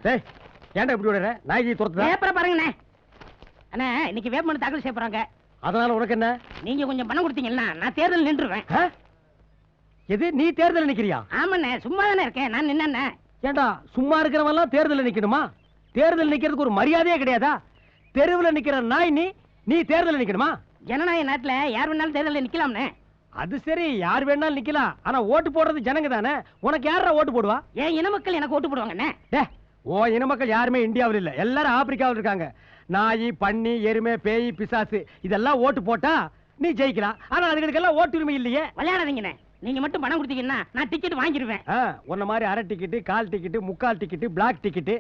டேய் ஏன்டா இப்படி விடுற? நாய்க்கு துரத்துதா? பேப்பரை பாருங்கண்ணே. அண்ணா இன்னைக்கு வேட்புமனு தாக்கல் செய்ய போறாங்க. அதனால உனக்கு என்ன? நீங்க கொஞ்சம் பணம் கொடுத்தீங்கன்னா நான் தேர்தல் நின்றுவேன். எது நீ தேர்தல் நிக்கிறியா? ஆமாண்ணே, சும்மா தானே இருக்கேன். நான் நின்னே. ஏண்டா சும்மா இருக்கிறவெல்லாம் தேர்தல் நிக்கணுமா? தேர்தல் நிக்கிறதுக்கு ஒரு மரியாதையே கிடையாதா? தெருவில் நிக்கிற நாய் நீ தேர்தல் நிக்கணுமா? ஜனநாயக நாட்டுல யார் வேணாலும் தேர்தலில் நிக்கலாம்னே. அது சரி, யார் வேணாலும் நிக்கலாம். ஆனா ஓட்டு போடுறது ஜனங்க தானே. உனக்கு யாரா ஓட்டு போடுவா? ஏன் இன மக்கள் எனக்கு ஓட்டு போடுவாங்கண்ணே. ஓ இன மக்கள் யாருமே இந்தியாவில் இல்ல, எல்லாரும் ஆப்பிரிக்காவில் இருக்காங்க. நாய், பன்னி, எருமை, பேய், பிசாசு இதெல்லாம் ஓட்டு போட்டா நீ ஜெயிக்கலாம். ஆனா அதுகளுக்கெல்லாம் ஓட்டு உரிமை இல்லையே. விளையாடாதீங்கண்ணே. நீங்க மட்டும் பணம் கொடுத்தீங்கன்னா நான் டிக்கெட் வாங்கிடுவேன். உன்ன மாதிரி அரை டிக்கெட்டு, கால் டிக்கெட்டு, முக்கால் டிக்கெட்டு, பிளாக் டிக்கெட்டு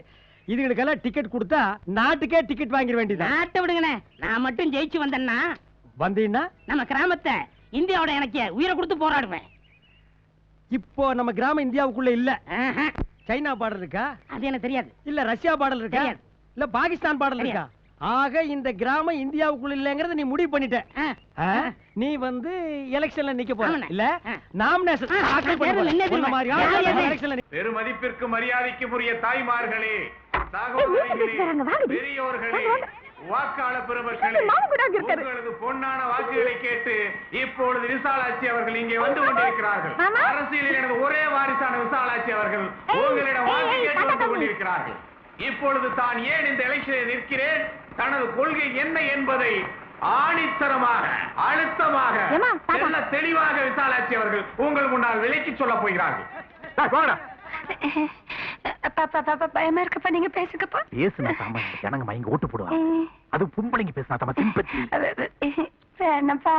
இதுகளுக்கெல்லாம் டிக்கெட் கொடுத்தா நாட்டுக்கே டிக்கெட் வாங்கிட வேண்டியது. நாட்டை விடுங்கண்ணே. நான் மட்டும் ஜெயிச்சு வந்தேன்னா வந்தீங்கன்னா நம்ம கிராமத்தை இந்தியாவோட எனக்கு உயிரை கொடுத்து போராடுவேன். இப்போ நம்ம கிராமம் இந்தியாவுக்குள்ள இல்ல. சைனா பாடல் இருக்கா? அது எனக்கு தெரியாது. இல்ல ரஷ்யா பாடல் இருக்கா? இல்ல பாகிஸ்தான் பாடல் இருக்கா? ஆக இந்த கிராமம் இந்தியாவுக்குள்ள இல்லங்கறத நீ முடிவு பண்ணிட்ட. நீ வந்து எலெக்ஷன்ல நிக்க போற இல்ல? நாமினேஷன் பெருமதிப்பிற்கு மரியாதைக்கு உரிய தாய்மார்களே, சகோதரிகளே, பெரியோர்களே, வாக்காளர் பெருமக்களே, உங்களது பொன்னான வாக்குகளை கேட்டு இப்பொழுது விசாலாட்சி அவர்கள் இங்கே வந்து கொண்டிருக்கிறார்கள். அரசியலில் எனது ஒரே வாரிசான விசாலாட்சி அவர்கள் உங்களிடம் வாக்கு கேட்டு வந்து கொண்டிருக்கிறார்கள். இப்பொழுது தான் ஏன் இந்த எலெக்ஷனில் நிற்கிறேன், தனது கொள்கை என்ன என்பதை ஆணித்தரமாக, அழுத்தமாக, தெளிவாக விசாலாட்சி அவர்கள் உங்கள் முன்னால் விலைக்கு சொல்ல போகிறார்கள். பயமா இருக்கப்பா, நீங்க பேசுங்கப்பா. பேசுனா தாமா ஜனங்க மயங்க ஓட்டு போடுவாங்க. அது பொம்பளைங்க பேசினா தாமா சிம்பத்தி. வேணப்பா,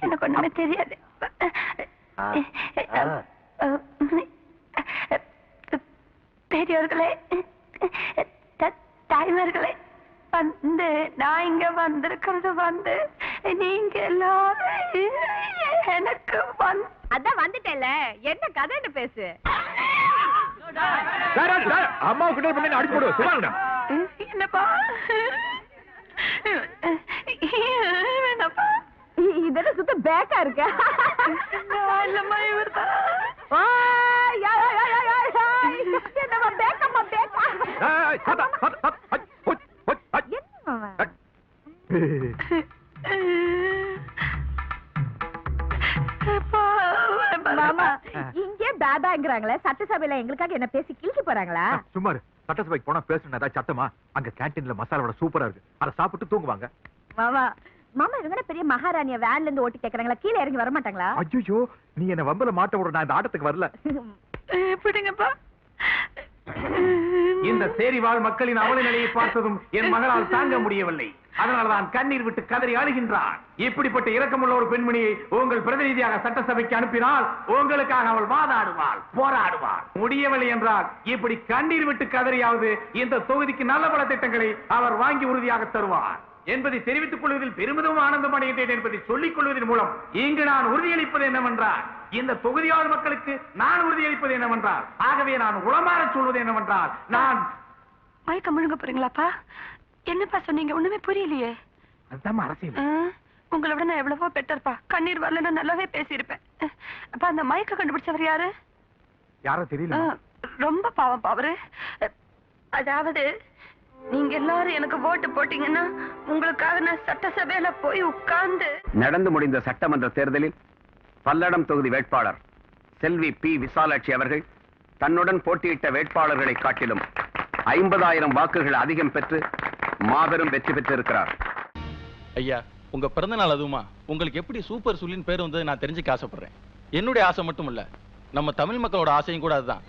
எனக்கு ஒண்ணுமே தெரியாது. பெரியவர்களே, தாய்மார்களே, வந்து நான் இங்க வந்திருக்கிறது வந்து நீங்க எல்லாரும் எனக்கு அதான் வந்துட்டேல, என்ன கதைன்னு பேசு. அம்மாவுக்கு அடிச்சு போடுவோம். சும்மா என்னப்பா வேணப்பா, இதெல்லாம் சுத்த பேக்கா இருக்க. இல்லம்மா இவர்தான். இங்கே பாபாங்கிறாங்களே, சட்டசபையில எங்களுக்காக என்ன பேசி கிழிக்க போறாங்களா? சும்மா சட்டசபைக்கு போனா பேசணும் ஏதாவது சத்தமா? அங்க கேண்டீன்ல மசாலா வடை சூப்பரா இருக்கு, அதை சாப்பிட்டு தூங்குவாங்க. மாமா மாமா இவங்க பெரிய மகாராணிய வேன்ல இருந்து ஓட்டி கேக்குறாங்களா? கீழே இறங்கி வர மாட்டாங்களா? ஐயோ, நீ என்ன வம்பல மாட்ட விட, நான் இந்த ஆட்டத்துக்கு வரல. எப்படிங்கப்பா? இந்த சேரிவாழ் மக்களின் அவல நிலையை பார்த்ததும் என் மகளால் தாங்க முடியவில்லை. அதனால்தான் கண்ணீர் விட்டு கதறி அழுகின்றார். இப்படிப்பட்ட இரக்கமுள்ள ஒரு பெண்மணியை உங்கள் பிரதிநிதியாக சட்டசபைக்கு அனுப்பினால் உங்களுக்காக அவள் வாதாடுவாள், போராடுவாள். முடியவில்லை என்றால் இப்படி கண்ணீர் விட்டு கதறியாவது இந்த தொகுதிக்கு நல்ல பல திட்டங்களை அவர் வாங்கி உறுதியாக தருவார் என்பதை தெரிவித்துக் கொள்வதில் பெருமிதம் ஆனந்தம் அடைகின்றேன் என்பதை சொல்லிக் கொள்வதன் மூலம் இங்கு நான் உறுதியளிப்பது என்னவென்றால், இந்த தொகுதியாளர் மக்களுக்கு நான் உறுதியளிப்பது என்னவென்றால், ஆகவே நான் உளமாற சொல்வது என்னவென்றால், நான் மயக்க முழுங்க போறீங்களாப்பா? என்னப்பா சொன்னீங்க? ஒண்ணுமே புரியலையே. அதுதான் அரசியல். உங்களை விட நான் எவ்வளவோ பெட்டர்ப்பா. கண்ணீர் வரலன்னா நல்லாவே பேசியிருப்பேன். அப்ப அந்த மயக்க கண்டுபிடிச்சவர் யாரு? யாரோ தெரியல. ரொம்ப பாவம் அவரு. அதாவது நீங்க எல்லாரும் எனக்கு ஓட்டு போட்டீங்கன்னா உங்களுக்காக நான் சட்டசபையில போய் உட்கார்ந்து. நடந்து முடிந்த சட்டமன்ற தேர்தலில் பல்லடம் தொகுதி வேட்பாளர் செல்வி பி விசாலாட்சி அவர்கள் தன்னுடன் போட்டியிட்ட வேட்பாளர்களை காட்டிலும் 50,000 வாக்குகள் அதிகம் பெற்று மாபெரும் வெற்றி பெற்றிருக்கிறார். ஐயா, உங்க பிறந்த நாள் அதுவுமா உங்களுக்கு எப்படி சூப்பர் சுல்லின் பேர் வந்தது நான் தெரிஞ்சுக்க ஆசைப்படுறேன். என்னுடைய ஆசை மட்டும் இல்ல, நம்ம தமிழ் மக்களோட ஆசையும் கூட அதுதான்.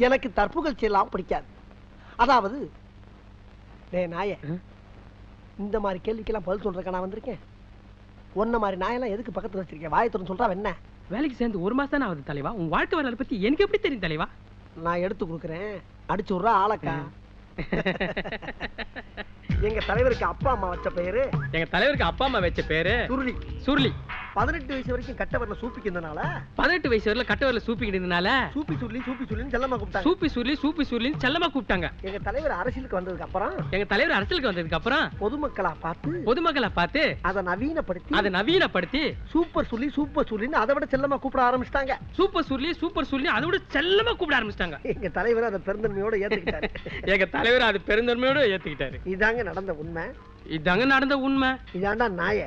எனக்கு தற்புகழ்ச்சி எல்லாம் பிடிக்காது. அதாவது நாய இந்த மாதிரி கேள்விக்கெல்லாம் பதில் சொல்றதுக்கு நான் வந்திருக்கேன். ஒன்ன மாதிரி நாயெல்லாம் எதுக்கு பக்கத்துல வச்சிருக்கேன்? வாயத்துறன்னு சொல்றா என்ன? வேலைக்கு சேர்ந்து 1 மாசம் தானே ஆகுது தலைவா. உன் வாழ்க்கை வரலாறு பத்தி எனக்கு எப்படி தெரியும் தலைவா? நான் எடுத்து கொடுக்குறேன், அடிச்சு விட்றா ஆளக்கா. எங்க தலைவருக்கு அப்பா அம்மா வச்ச பேரு? எங்க தலைவருக்கு அப்பா அம்மா வச்ச பேரு சுருளி. சுருளி. 18 வயசு வரைக்கும் கட்ட வரல சூப்பிக்கிறதுனால 18 வயசு வரல கட்ட வரல சூப்பிக்கிட்டதுனால சூப்பி சுருளின்னு செல்லமா கூப்பிட்டாங்க. சூப்பி சுருளின்னு செல்லமா கூப்பிட்டாங்க. எங்க தலைவர் அரசியலுக்கு வந்ததுக்கு அப்புறம் பொதுமக்களா பார்த்து அதை நவீனப்படுத்தி சூப்பர் சுருளின்னு அதை விட செல்லமா கூப்பிட ஆரம்பிச்சிட்டாங்க. சூப்பர் சுருளி அதை விட செல்லமா கூப்பிட ஆரம்பிச்சிட்டாங்க. எங்க தலைவர் அதை பெருந்தன்மையோட ஏத்துக்கிட்டாரு. இதாங்க நடந்த உண்மை. இதாண்டா நாய.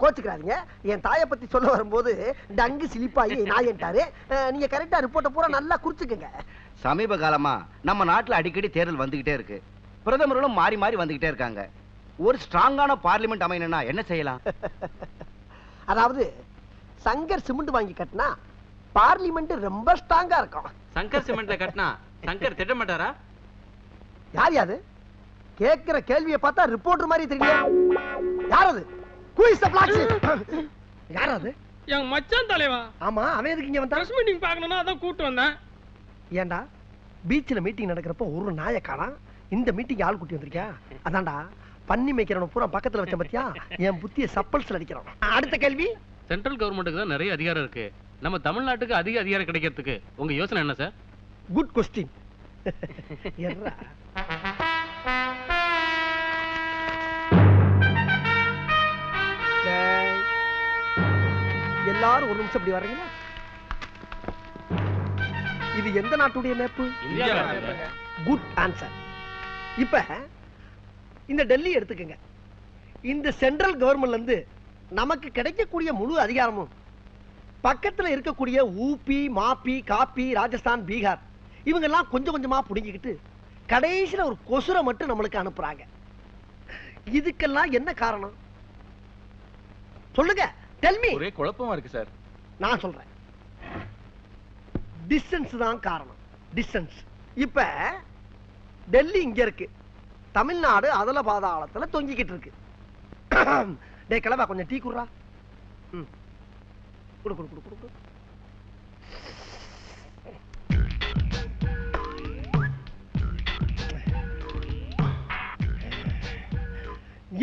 கோச்சுக்கிறாதீங்க. என் தாயை பத்தி சொல்ல வரும்போது டங்கு சிலிப்பாயி நாயன்ட்டாரு. நீங்க கரெக்டா ரிப்போர்ட்டை பூரா நல்லா குறிச்சுக்கங்க. சமீப காலமா நம்ம நாட்டுல அடிக்கடி தேர்தல் வந்துகிட்டே இருக்கு. பிரதமர்களும் மாறி மாறி வந்துகிட்டே இருக்காங்க. ஒரு ஸ்ட்ராங்கான பார்லிமெண்ட் அமையணும்னா என்ன செய்யலாம்? அதாவது சங்கர் சிமெண்ட் வாங்கி கட்டினா பார்லிமெண்ட் ரொம்ப ஸ்ட்ராங்கா இருக்கும். சங்கர் சிமெண்ட்ல கட்டினா சங்கர் திட்ட மாட்டாரா? யார் யாது கேக்குற கேள்வியை பார்த்தா ரிப்போர்ட்டர் மாதிரி தெரியல. யார் அது? Who is the black sheep? யார் அது? என் மச்சான் தலைவா. ஆமா, அவன் எதுக்கு இங்க வந்தான்? பிரஸ் மீட்டிங் பார்க்கணும்னா அதான் கூட்டி வந்தேன். ஏண்டா பீச்ல மீட்டிங் நடக்கிறப்ப ஒரு நாயை காணோம், இந்த மீட்டிங் ஆள் கூட்டி வந்திருக்கியா? அதான்டா பண்ணி மேய்க்கிறவன பூரா பக்கத்துல வச்ச பத்தியா என் புத்திய சப்பல்ஸ்ல அடிக்கிறான். அடுத்த கேள்வி. சென்ட்ரல் கவர்மெண்ட்டுக்கு தான் நிறைய அதிகாரம் இருக்கு. நம்ம தமிழ்நாட்டுக்கு அதிக அதிகாரம் கிடைக்கிறதுக்கு உங்க யோசனை என்ன சார்? Good question. எல்லாரும் ஒரு நிமிஷம் இப்படி வர்றீங்களா? இது எந்த நாட்டுடைய மேப்பு? Good answer. இப்ப இந்த டெல்லி எடுத்துக்கங்க. இந்த சென்ட்ரல் கவர்மெண்ட்ல இருந்து நமக்கு கிடைக்கக்கூடிய முழு அதிகாரமும் பக்கத்துல இருக்கக்கூடிய ஊபி, மாப்பி, காப்பி, ராஜஸ்தான், பீகார் இவங்க எல்லாம் கொஞ்சம் கொஞ்சமா புடுங்கிக்கிட்டு கடைசியில ஒரு கொசுரை மட்டும் நம்மளுக்கு அனுப்புறாங்க. இதுக்கெல்லாம் என்ன காரணம் சொல்லுங்க? Tell me. ஒரே குழப்பமா இருக்கு சார். நான் சொல்றேன். டிஸ்டன்ஸ் தான் காரணம். டிஸ்டன்ஸ். இப்ப டெல்லி இங்க இருக்கு, தமிழ்நாடு அதல பாதாளத்துல தொங்கிக்கிட்டு இருக்கு. டேய் கிளவா கொஞ்சம் டீ குடுறா. குடு குடு குடு குடு.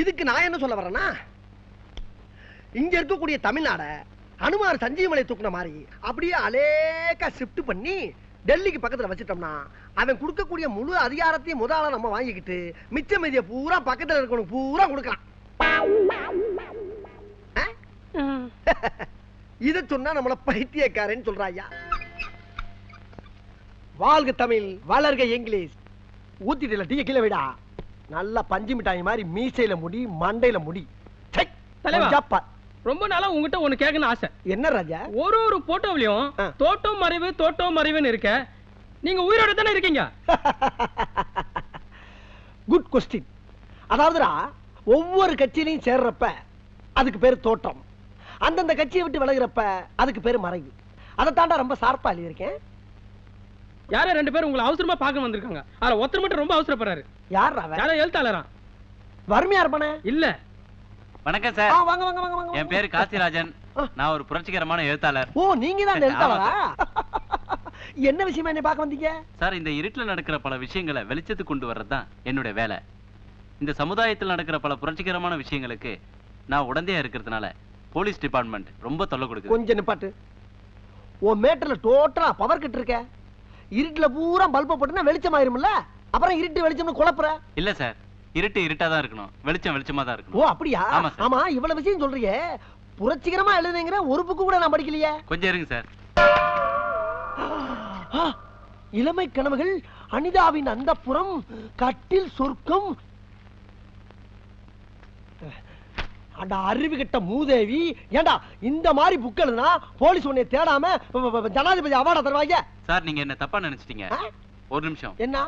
இதுக்கு நான் என்ன சொல்ல வரேன்னா, இங்க இருக்கக்கூடிய தமிழ்நாட அனுமார் சஞ்சீவமலை தூக்குன மாதிரி அப்படியே அலேக்கா ஷிஃப்ட் பண்ணி டெல்லிக்கு பக்கத்துல வச்சிட்டோம்னா அவன் கொடுக்கக்கூடிய முழு அதிகாரத்தையும் முதல்ல நம்ம வாங்கிக்கிட்டு மிச்ச மீதிய பூரா பக்கத்துல இருக்கணும் பூரா கொடுக்கலாம். இத சொன்னா நம்மள பைத்தியக்காரன்னு சொல்றாயா. வாழ்க தமிழ், வளர்க இங்கிலீஷ். ஊத்திட்டல டீ கீழே விடா. நல்லா பஞ்சு மிட்டாய் மாதிரி மீசையில முடி, மண்டையில முடி. தலைவா, ரொம்ப நாளா உங்ககிட்ட ஒண்ணு கேட்கணும் ஆசை. என்ன ராஜா? ஒரு போட்டோவிலையும் தோட்டம் மறைவுன்னு இருக்க, நீங்க உயிரோட தானே இருக்கீங்க? Good question. அதாவதுடா ஒவ்வொரு கட்சியிலையும் சேர்றப்ப அதுக்கு பேரு தோட்டம், அந்தந்த கட்சியை விட்டு விலகிறப்ப அதுக்கு பேரு மறைவு. அதை தாண்டா ரொம்ப சார்பா எழுதியிருக்கேன். யாரோ 2 பேர் உங்களை அவசரமா பார்க்க வந்திருக்காங்க. அதுல ஒருத்தர் மட்டும் ரொம்ப அவசரப்படுறாரு. யார் அவன்? யாரோ எழுத்தாளரா? வறுமையா இருப்பானே? இல்ல. வணக்கம் சார். வாங்க வாங்க வாங்க வாங்க. என் பேரு காசிராஜன். நான் ஒரு புரட்சிகரமான எழுத்தாளர். ஓ, நீங்க தான் எழுத்தாளரா? என்ன விஷயமா என்ன பார்க்க வந்தீங்க? சார், இந்த இருட்டுல நடக்கிற பல விஷயங்களை வெளிச்சத்துக்கு கொண்டு வர்றது தான் என்னுடைய வேலை. இந்த சமுதாயத்தில் நடக்கிற பல புரட்சிகரமான விஷயங்களுக்கு நான் உடந்தையா இருக்கிறதுனால போலீஸ் டிபார்ட்மெண்ட் ரொம்ப தொல்லை கொடுக்குது. கொஞ்சம் நிப்பாட்டு. உன் மேட்டர்ல டோட்டலா பவர் கட் இருக்க. இருட்டுல பூரா பல்ப போட்டுனா வெளிச்சம் ஆயிரும்ல, அப்புறம் இருட்டு வெளிச்சம்னு குழப்புற. இல்ல சார், இருட்டு இருட்டா தான் இருக்கணும், வெளிச்சம் வெளிச்சமா தான் இருக்கணும். ஓ அப்படியா? ஆமா, இவ்வளவு விஷயம் சொல்றீங்க, புரட்சிகரமா எழுதுனீங்கற ஒரு புக்கு கூட நான் படிக்கலையே. கொஞ்சம் இருங்க சார். இளமை கனவுகள், அனிதாவின் அந்தப்புறம், கட்டில் சொர்க்கம். அட அறிவு கெட்ட மூதேவி, ஏண்டா இந்த மாதிரி புக் எழுதுனா போலீஸ் உன்னை தேடாம ஜனாதிபதி அவார்டா தருவாங்க. சார், நீங்க என்ன தப்பா நினைச்சிட்டீங்க. ஒரு நிமிஷம். என்ன?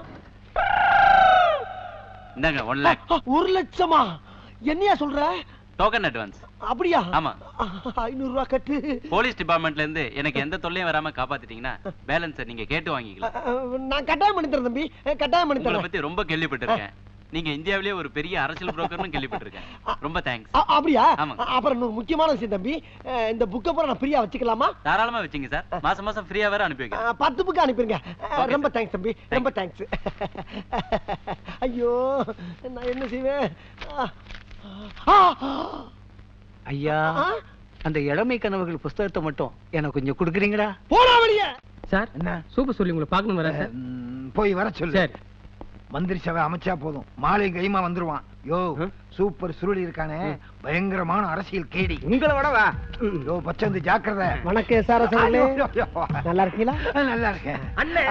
இந்தாங்க 1 லாக். 1 லட்சமா? என்னையா சொல்ற? Token advance. அப்படியா? ஆமா. 500 ரூபாய் கட்டு. போலீஸ் டிபார்ட்மெண்ட்ல இருந்து எனக்கு எந்த தொல்லையும் வராம காப்பாத்திட்டீங்கன்னா பேலன்ஸ் நீங்க கேட்டு வாங்கிக்கலாம். நான் கட்டாயம் பண்ணி தரேன் தம்பி, கட்டாயம் பண்ணி தரேன். உங்களை பத்தி ரொம்ப கேள்விப்பட்டிருக்கேன். நீங்க இந்தியாவிலேயே ஒரு பெரிய அரசியல் புரோக்கர்னு கேள்விப்பட்டிருக்கேன். ரொம்ப தேங்க்ஸ். அப்படியா? அப்புறம் இன்னொரு முக்கியமான விஷயம் தம்பி, இந்த புக்கை பூரா நான் ஃப்ரீயா வச்சுக்கலாமா? தாராளமா வச்சுங்க சார். மாசம் மாசம் ஃப்ரீயா வேற அனுப்பி வைக்கிறேன். 10 புக் அனுப்பிருங்க. ரொம்ப தேங்க்ஸ் தம்பி, ரொம்ப தேங்க்ஸ். ஐயோ, நான் என்ன செய்வேன்? ஐயா, அந்த இளமை கனவுகள் புஸ்தகத்தை மட்டும் எனக்கு கொஞ்சம் கொடுக்குறீங்களா? போடா வெளிய. சார் என்ன சூப்பர் சொல்லி உங்களை பார்க்கணும் வரேன் சார். போய் வர சொல்லு. சரி. மந்திரி சபை அமைச்சா போதும், மாலை கைமா வந்துருவான். யோ சூப்பர் சுருளி இருக்கானே, பயங்கரமான அரசியல் கேடி. உங்களை விட வா. யோ பச்சந்து ஜாக்கிரதை. வணக்கம் எஸ்ஆர்எஸ் அவர்களே. நல்லா இருக்கீங்களா? நல்லா இருக்கேன். அண்ணே,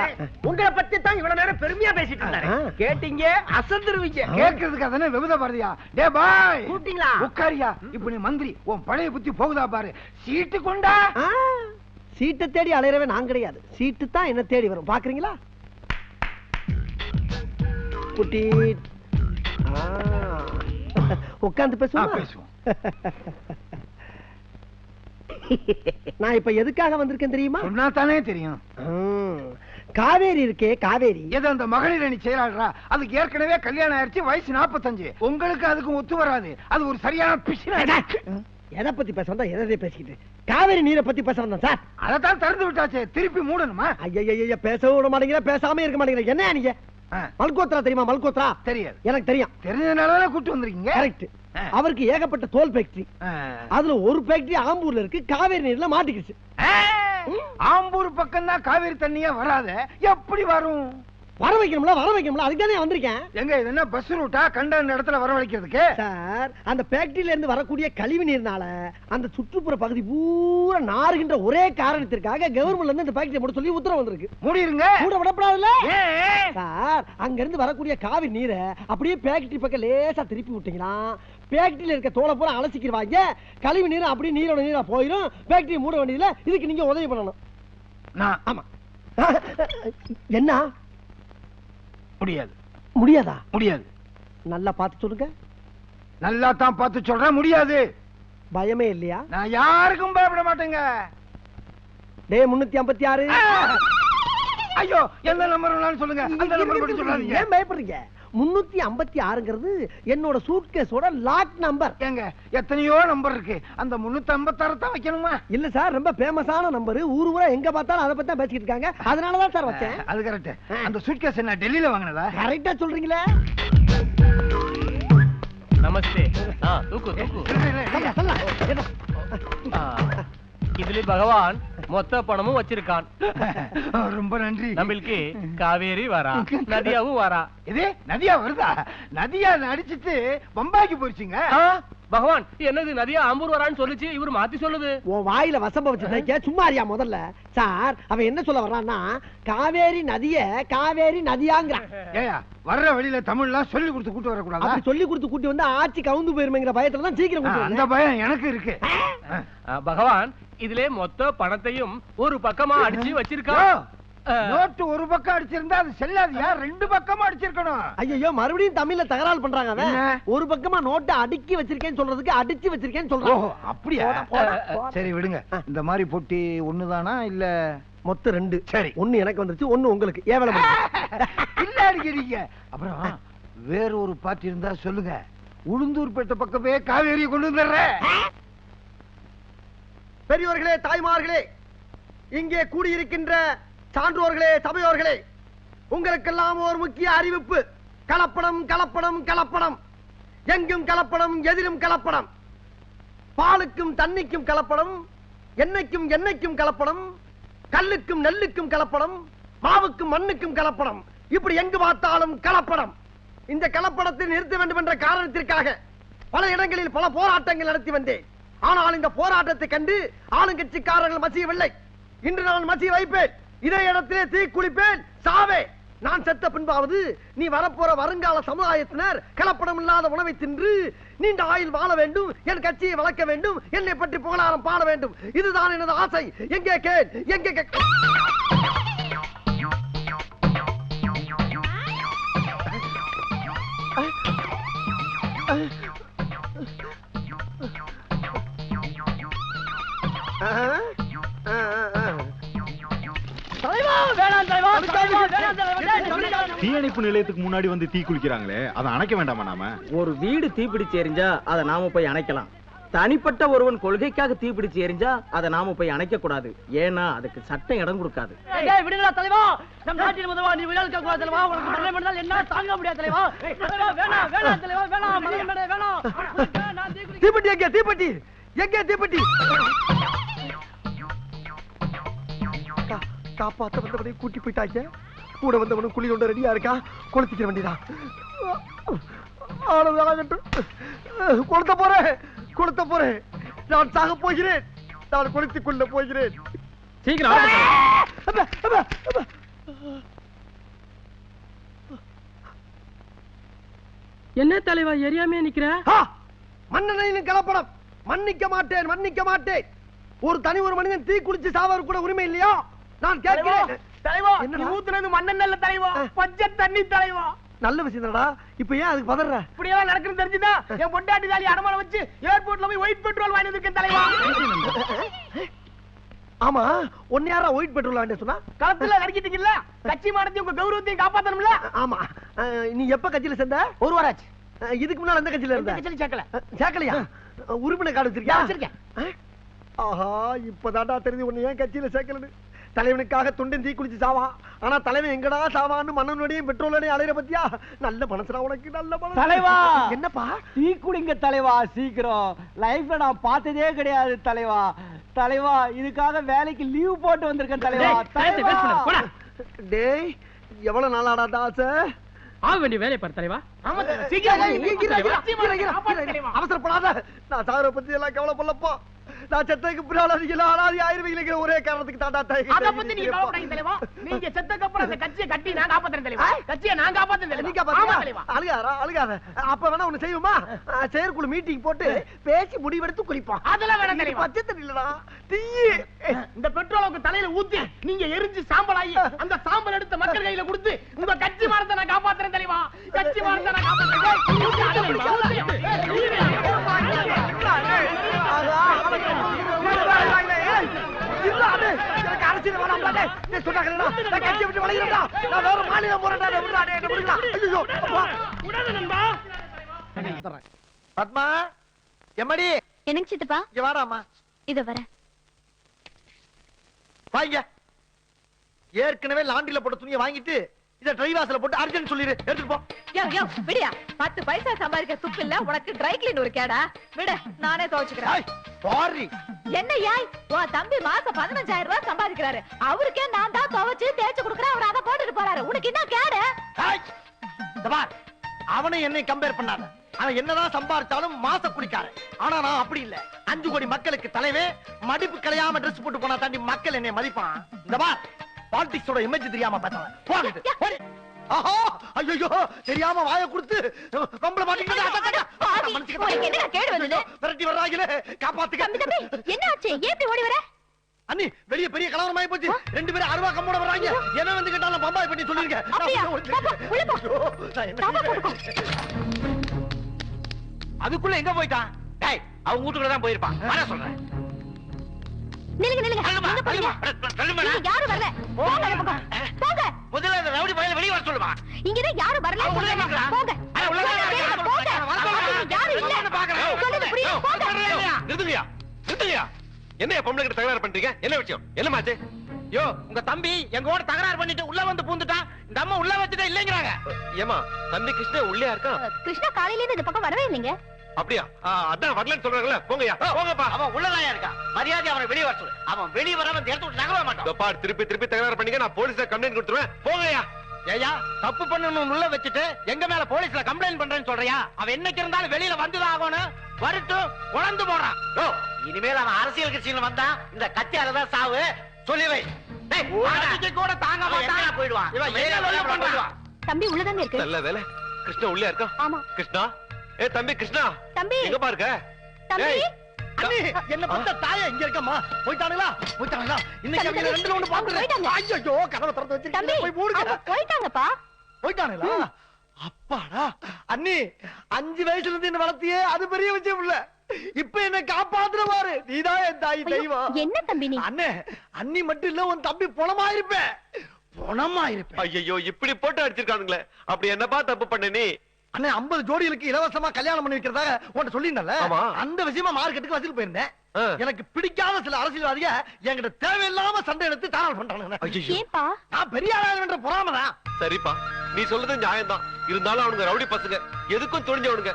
உங்களை பத்தி தான் இவ்வளவு நேரம் பெருமையா பேசிட்டு இருந்தாரு. கேட்டீங்க, அசந்துருவீங்க. கேட்கறதுக்கு அதானே விபத பாரதியா. டே பாய், கூப்பிட்டீங்களா? உட்காரியா. இப்ப நீ மந்திரி, உன் பழைய புத்தி போகுதா பாரு. சீட்டு கொண்டா. சீட்டை தேடி அலையறவே நான் கிடையாது, சீட்டு தான் என்ன தேடி வரும். பாக்குறீங்களா? குட்டி உட்கார்ந்து பேசுவோம். நான் இப்ப எதுக்காக வந்திருக்கேன் தெரியுமா? சொன்னா தானே தெரியும். காவேரி இருக்கே, காவேரி எது அந்த மகளிர் அணி செயலாளரா? அதுக்கு ஏற்கனவே கல்யாணம் ஆயிடுச்சு, வயசு 45. உங்களுக்கு அதுக்கு ஒத்து வராது. அது ஒரு சரியான பிசின. எதை பத்தி பேச வந்தா எதை பேசிக்கிட்டு? காவேரி நீரை பத்தி பேச வந்தேன் சார். அதைத்தான் திறந்து விட்டாச்சே, திருப்பி மூடணுமா? ஐயா, பேசவும் விட மாட்டேங்கிற, பேசாம இருக்க மாட்டேங்கிற. என்ன நீங்க? மல்கோத்ரா தெரியுமா? மல்கோத்ரா தெரியாது. எனக்கு தெரியும். தெரிஞ்சதுனால கூட்டு வந்திருக்கீங்க. கரெக்ட். அவருக்கு ஏகப்பட்ட தோல் ஃபேக்டரி. அதுல ஒரு ஃபேக்டரி ஆம்பூர்ல இருக்கு, காவேரி நீர்ல மாட்டிக்கிச்சு. ஆம்பூர் பக்கம் தான் காவேரி தண்ணியே வராத, எப்படி வரும்? வர வைக்கணும்ல, வர வைக்கணும்ல, அதுக்கு தானே வந்திருக்கேன். எங்க இது என்ன பஸ் ரூட்டா? கண்ட இடத்துல வர வைக்கிறதுக்கு? சார், அந்த ஃபேக்டரியில இருந்து வரக்கூடிய கழிவு நீர்னால அந்த சுற்றுப்புற பகுதி பூரா நாறுகின்ற ஒரே காரணத்திற்காக கவர்மெண்ட்ல இருந்து இந்த ஃபேக்டரி மூட சொல்லி உத்தரவு வந்திருக்கு. மூடிருங்க. மூட விடப்படாதுல்ல சார். அங்க இருந்து வரக்கூடிய காவிரி நீரை அப்படியே ஃபேக்டரி பக்கம் லேசா திருப்பி விட்டீங்கன்னா ஃபேக்டரியில இருக்க தோலை பூரா அலசிக்கிடுவாங்க. கழிவு நீர் அப்படியே நீரோட நீரா போயிடும். ஃபேக்டரி மூட வேண்டியதுல இதுக்கு நீங்க உதவி பண்ணணும். ஆமா. என்ன? முடியாது. முடியாதா? முடியாது. நல்லா பார்த்து சொல்லுங்க. நல்லா தான் பார்த்து சொல்றேன். முடியாது. பயமே இல்லையா? நான் யாருக்கும் பயப்பட மாட்டேங்க. டே 356. ஐயோ, எந்த நம்பர் சொல்லுங்க. அந்த நம்பர் மட்டும் சொல்லாதீங்க. ஏன் பயப்படுறீங்க? 356ங்கிறது என்னோட சூட்கேஸோட லாக் நம்பர். ஏங்க, எத்தனையோ நம்பர் இருக்கு, அந்த 356 தான் வைக்கணுமா? இல்ல சார், ரொம்ப ஃபேமஸான நம்பர். ஊர் ஊரா எங்க பார்த்தாலும் அதை பத்தி தான் பேசிட்டு இருக்காங்க. அதனால தான் சார் வச்சேன். அது கரெக்ட். அந்த சூட்கேஸ் என்ன டெல்லியில வாங்குனதா? கரெக்ட்டா சொல்றீங்களே. நமஸ்தே. தூக்கு தூக்கு. இதுல பகவான் மொத்த பணமும் வச்சிருக்கான். ரொம்ப நன்றி. நம்மளுக்கு காவேரி வரா, நதியாவும் வரா. இது நதியா வருதா? நதியா அடிச்சிட்டு பம்பாய்க்கு போயிடுச்சுங்க. பகவான் என்னது நதியா ஆம்பூர் வரான்னு சொல்லுச்சு, இவரு மாத்தி சொல்லுது. உன் வாயில வசம்ப வச்சு சும்மா அறியா முதல்ல. சார், அவன் என்ன சொல்ல வர்றான்னா காவேரி நதிய காவேரி நதியாங்கிறான். ஏயா, வர்ற வழியில தமிழ்லாம் சொல்லி கொடுத்து கூட்டு வரக்கூடாது. அப்படி சொல்லி கொடுத்து கூட்டி வந்து ஆட்சி கவுந்து போயிருமேங்கிற பயத்துல தான் சீக்கிரம் கூட்டி அந்த பயம் எனக்கு இருக்கு. பகவான் இதுல மொத்த பணத்தையும் ஒரு பக்கமா அடிச்சு வச்சிருக்கான். நோட்டு ஒரு பக்கம் அடிச்சிருந்தா அது செல்லாதியா? 2 பக்கமா அடிச்சிருக்கணும். ஐயோ, மறுபடியும் தமிழ்ல தகராறு பண்றாங்க. அவன் ஒரு பக்கமா நோட்டை அடுக்கி வச்சிருக்கேன்னு சொல்றதுக்கு அடிச்சு வச்சிருக்கேன்னு சொல்றான். அப்படியா? சரி விடுங்க. இந்த மாதிரி பொட்டி ஒண்ணுதானா இல்ல மொத்தம் 2? சரி, ஒண்ணு எனக்கு வந்துருச்சு, ஒண்ணு உங்களுக்கு. ஏவல இல்ல அடிக்கிறீங்க. அப்புறம் வேற ஒரு பாட்டு இருந்தா சொல்லுங்க. உளுந்தூர்பேட்டை பக்கமே காவேரியை கொண்டு வந்துடுறேன். பெரியோர்களே, தாய்மார்களே, இங்கே கூடியிருக்கின்ற சான்றோர்களே, சபையோர்களே, உங்களுக்கெல்லாம் ஒரு முக்கிய அறிவிப்பு. கலப்படம் கலப்படம் கலப்படம். எங்கும் கலப்படம், எதிலும் கலப்படம். பாலுக்கும் தண்ணிக்கும் கலப்படம், எண்ணெய்க்கும் எண்ணெய்க்கும் கலப்படம், கல்லுக்கும் நெல்லுக்கும் கலப்படம், மாவுக்கும் மண்ணுக்கும் கலப்படம். இப்படி எங்கு பார்த்தாலும் கலப்படம். இந்த கலப்படத்தை நிறுத்த வேண்டும் என்ற காரணத்திற்காக பல இடங்களில் பல போராட்டங்கள் நடத்தி வந்தேன். ஆனால் இந்த போராட்டத்தை கண்டு ஆளுங்கட்சிக்காரர்கள் மசியவில்லை. இன்று நான் மசிய வைப்பேன். இதே இடத்திலே தீ குளிப்பேன், சாவே. நான் செத்த பின்பாவது நீ வரப்போற வருங்கால சமுதாயத்தினர் கலப்படம் இல்லாத உணவை தின்று நீண்ட ஆயுள் வாழ வேண்டும், என் கட்சியை வளர்க்க வேண்டும், என்னை பற்றி புகழாரம் பாட வேண்டும். இதுதான் எனது ஆசை. எங்கே கேள், எங்கே தீயணைப்பு நிலையத்துக்கு முன்னாடி வந்து தீ குளிக்கிறாங்களே, அதை அணைக்க வேண்டாமா? நாம ஒரு வீடு தீப்பிடிச்சு எரிஞ்சா அதை நாம போய் அணைக்கலாம். தனிப்பட்ட ஒருவன் கொள்கைக்காக தீப்பிடிச்சு எரிஞ்சா அதை நாம போய் அணைக்க கூடாது. ஏன்னா அதுக்கு சட்டம் இடம் கொடுக்காது. விடுங்களா தலைவா, நம் நாட்டின் முதல்வா நீ விழா இருக்க கூடாது தலைவா. உங்களுக்கு மரணம் பண்ணால் என்ன தாங்க முடியாது தலைவா. வேணாம் வேணாம் தலைவா, வேணாம் மரணம் பண்ண வேணாம். தீப்பெட்டி எங்க? தீப்பெட்டி எங்க? தீப்பெட்டி காப்பாத்த வந்தவனை கூட்டி போயிட்டாங்க. கூட வந்தவனும் குழி கொண்டு ரெடியா இருக்கா. கொளுத்திக்கிற வேண்டியதான். கொளுத்த போறேன், கொளுத்த போறேன். நான் சாக போகிறேன். நான் கொளுத்திக் கொள்ள போகிறேன். சீக்கிரம் என்ன தலைவா எரியாமே நிக்கிற? மன்னனையும் கலப்படம் மன்னிக்க மாட்டேன், மன்னிக்க மாட்டேன். ஒரு மனிதன் தீ குளிச்சு சாவது கூட உரிமை இல்லையா? நான் கேட்கிறேன். தலைவா, நீ ஊத்துனது மண்ணெண்ணெய்ல தலைவா, பச்சை தண்ணி தலைவா. நல்ல விஷயம்டா. இப்ப ஏன் அதுக்கு பதற? இப்படி எல்லாம் நடக்குன்னு தெரிஞ்சுதா என் பொண்டாட்டி தாலி அடமானம் வச்சு ஏர்போர்ட்ல போய் ஒயிட் பெட்ரோல் வாங்கி வந்திருக்கேன் தலைவா. ஆமா, ஒன்னு யாரா ஒயிட் பெட்ரோல் வாங்கி சொன்னா? களத்துல நடிக்கிட்டீங்கல்ல, கட்சி மானத்தையும் உங்க கௌரவத்தையும் காப்பாத்தணும்ல. ஆமா. நீ எப்ப கட்சியில சேர்ந்த? ஒரு வாரம் ஆச்சு. இதுக்கு முன்னால எந்த கட்சியில இருந்த? கட்சியில சேர்க்கல. சேர்க்கலையா? உறுப்பினர் கார்டு வச்சிருக்கியா? வச்சிருக்கேன். ஆஹா, இப்பதான்டா தெரிஞ்சு ஒண்ணு ஏன் கட்சியில சேர்க்கலன்னு. தலைவனுக்காக துண்டன் தீ குளிச்சு சாவான். ஆனா தலைவன் எங்கடா சாவான்னு மண்ணனுடையும் பெட்ரோலோடையும் அலையிற பத்தியா? நல்ல மனசுடா உனக்கு, நல்ல மனசு. தலைவா, என்னப்பா? டீ குடிங்க தலைவா, சீக்கிரம். லைஃப்ல நான் பார்த்ததே கிடையாது தலைவா. தலைவா, இதுக்காக வேலைக்கு லீவ் போட்டு வந்திருக்கேன் தலைவா. டேய், எவ்வளவு நாளாடா தாச? ஆக வேண்டிய வேலையை பாரு தலைவா. அவசரப்படாத. நான் சாகர பத்தி எல்லாம் கவலைப்படலப்பா. நான் செத்ததுக்கு பின்னால அனாதி ஆயிருவீங்க ஒரே காரணத்துக்கு தாண்டா. அத பத்தி நீங்க கவலைப்படாதீங்க தலைவா. நீங்க செத்ததுக்கு அப்புறம் அந்த கட்சியை கட்டி நான் காப்பாத்துறேன் தலைவா. கட்சியை நான் காப்பாத்துறேன் தலைவா. நீங்க காப்பாத்துறீங்க. அழுகாரா? அழுகாத. அப்ப வேணா ஒண்ணு செய்வோமா? செயற்குழு மீட்டிங் போட்டு பேசி முடிவெடுத்து குளிப்போம். அதெல்லாம் வேணாம் தலைவா. பச்சை தண்ணி இல்லடா, தீ. இந்த பெட்ரோலுக்கு தலையில ஊத்தி நீங்க எரிஞ்சு சாம்பலாயி அந்த சாம்பல் எடுத்த மக்கள் கையில கொடுத்து உங்க கட்சி மானத்தை நான் காப்பாத்துறேன் தலைவா. கட்சி மானத்தை நான் பத்மா, எம்மடி? என்னங்க சித்தப்பா? இங்க வாடாமா. இத வர வாங்க. ஏற்கனவே லாண்டில போட்ட துணியை வாங்கிட்டு இத ட்ரை வாஷ்ல போட்டு அர்ஜென்ட் சொல்லிரு, எடுத்துட்டு போ. யோ யோ விடியா, 10 பைசா சம்பாதிக்க துப்பு இல்ல உனக்கு. ட்ரை கிளீன் ஒரு கேடா? விடு, நானே துவைச்சுக்கிறேன். சாரி. என்ன யாய், உன் தம்பி மாசம் 15,000 ரூபாய் சம்பாதிக்கிறாரு. அவருக்கே நான் தான் துவைச்சு தேய்ச்சு கொடுக்குறேன். அவர் அதை போட்டுட்டு போறாரு. உனக்கு என்ன கேடு? அவனை என்னை கம்பேர் பண்ணாத. அவன் என்னதான் சம்பாதிச்சாலும் மாச குடிக்காரன். ஆனா நான் அப்படி இல்ல. 5 கோடி மக்களுக்கு தலைவே. மடிப்பு கலையாம ட்ரெஸ் போட்டு போனா தாண்டி மக்கள் என்னை மதிப்பான். இந்த பார், பாலிடிக்ஸோட இமேஜ் தெரியாம பேசுறேன். போங்க. ஆஹா, ஐயோ, தெரியாம வாயை கொடுத்து நம்மள மாட்டிக்கிட்டு என்ன கேடு வந்தது? விரட்டி வர்றாங்களே, காப்பாத்துக்க. என்ன ஆச்சு? ஏன் இப்படி ஓடி வர? அண்ணி, வெளிய பெரிய கலவரமாயி போச்சு. 2 பேரும் அருவா கம்போட வர்றாங்க. என்ன வந்து கேட்டாலும் பம்பாய் பண்ணி சொல்லிருங்க. அதுக்குள்ள எங்க போயிட்டான்? டேய், அவன் வீட்டுக்குள்ள தான் போயிருப்பான். வர சொல்றேன். நில்லுங்க நில்லுங்க. எங்க போறீங்க? இங்க யாரும் வரல. போங்க அந்த பக்கம். போங்க. முதல்ல அந்த ரவுடி பையனை வெளிய வர சொல்லுமா. இங்க தான் யாரும் வரல. போங்க. உள்ள போங்க. யாரும் இல்ல. சொல்லுங்க புரியுது. போங்க. நிறுத்துங்கயா, நிறுத்துங்கயா. என்ன பொம்பளை கிட்ட தகராறு பண்றீங்க? என்ன விஷயம்? என்னமாச்சு? யோ, உங்க தம்பி எங்கோட தகராறு பண்ணிட்டு உள்ள வந்து பூந்துட்டான். இந்த அம்மா உள்ள வச்சுட்டே இல்லங்கறாங்க. ஏமா, தம்பி கிருஷ்ணா உள்ளே இருக்கா? கிருஷ்ணா காலையில இருந்து இந்த பக்கம் வரவே இல்லைங்க. அப்படியா? அதான் வரலன்னு சொல்றாங்கல்ல. போங்கயா, போங்கப்பா. அவன் உள்ளதாயா இருக்கா. மரியாதை அவனை வெளிய வர சொல்லு. அவன் வெளிய வராம இந்த இடத்தை விட்டு நகர மாட்டான். பார், திருப்பி தகராறு பண்ணீங்க, நான் போலீஸ்ல கம்ப்ளைண்ட் கொடுத்துருவேன். போங்கயா. ஏயா, தப்பு பண்ணணும் உள்ள வச்சுட்டு எங்க மேல போலீஸ்ல கம்ப்ளைண்ட் பண்றேன்னு சொல்றியா? அவன் என்னைக்கு இருந்தாலும் வெளியில வந்துதான் ஆகணும். வரட்டும், உழந்து போறான். இனிமேல் அவன் அரசியல் கட்சியில வந்தா இந்த கட்சியாலதான் சாவு. சொல்லி வை. கூட தாங்க மாட்டான், போயிடுவான். தம்பி உள்ளதானே இருக்கு. நல்ல வேலை, கிருஷ்ணா உள்ளே இருக்கா? ஆமா. கிருஷ்ணா, ஏ தம்பி கிருஷ்ணா, தம்பி எங்க பாருங்க. தம்பி, என்ன பண்ற தாயா இங்க இருக்கம்மா? போய்ட்டாங்களா? இன்னைக்கு அவங்க 2ல 1 பாத்துறேன். ஐயோ, கதவை திறந்து வச்சிருக்கீங்க. போய் மூடுங்க. போய்ட்டாங்கப்பா. போய்ட்டாங்களா? அப்பாடா. அண்ணி, 5 வயசுல இருந்து என்ன வளர்த்தியே, அது பெரிய விஷயம் இல்ல. இப்ப என்ன காப்பாத்துற பாரு. நீதான் என் தாய் தெய்வம். என்ன தம்பி நீ? அண்ணி மட்டும் இல்ல, உன் தம்பி பொணமா இருப்பேன். ஐயோ, இப்படி போட்டு அடிச்சிருக்கானுங்களே. அப்படி என்னப்பா தப்பு பண்ண நீ? அண்ணே 50 ஜோடிகளுக்கு இலவசமா கல்யாணம் பண்ணி வைக்கிறதாக உன்கிட்ட சொல்லியிருந்தேன்ல, ஆமா. அந்த விஷயமா மார்க்கெட்டுக்கு வசூல் போயிருந்தேன். எனக்கு பிடிக்காத சில அரசியல்வாதிக என்கிட்ட தேவையில்லாம சண்டை எடுத்து தாராள் பண்றானுங்க. ஏன்பா? நான் பெரிய ஆளாகன்ற பொறாமதான். சரிப்பா, நீ சொல்றது நியாயம் தான். இருந்தாலும் அவனுங்க ரவுடி பசங்க, எதுக்கும் துணிஞ்சவனுங்க.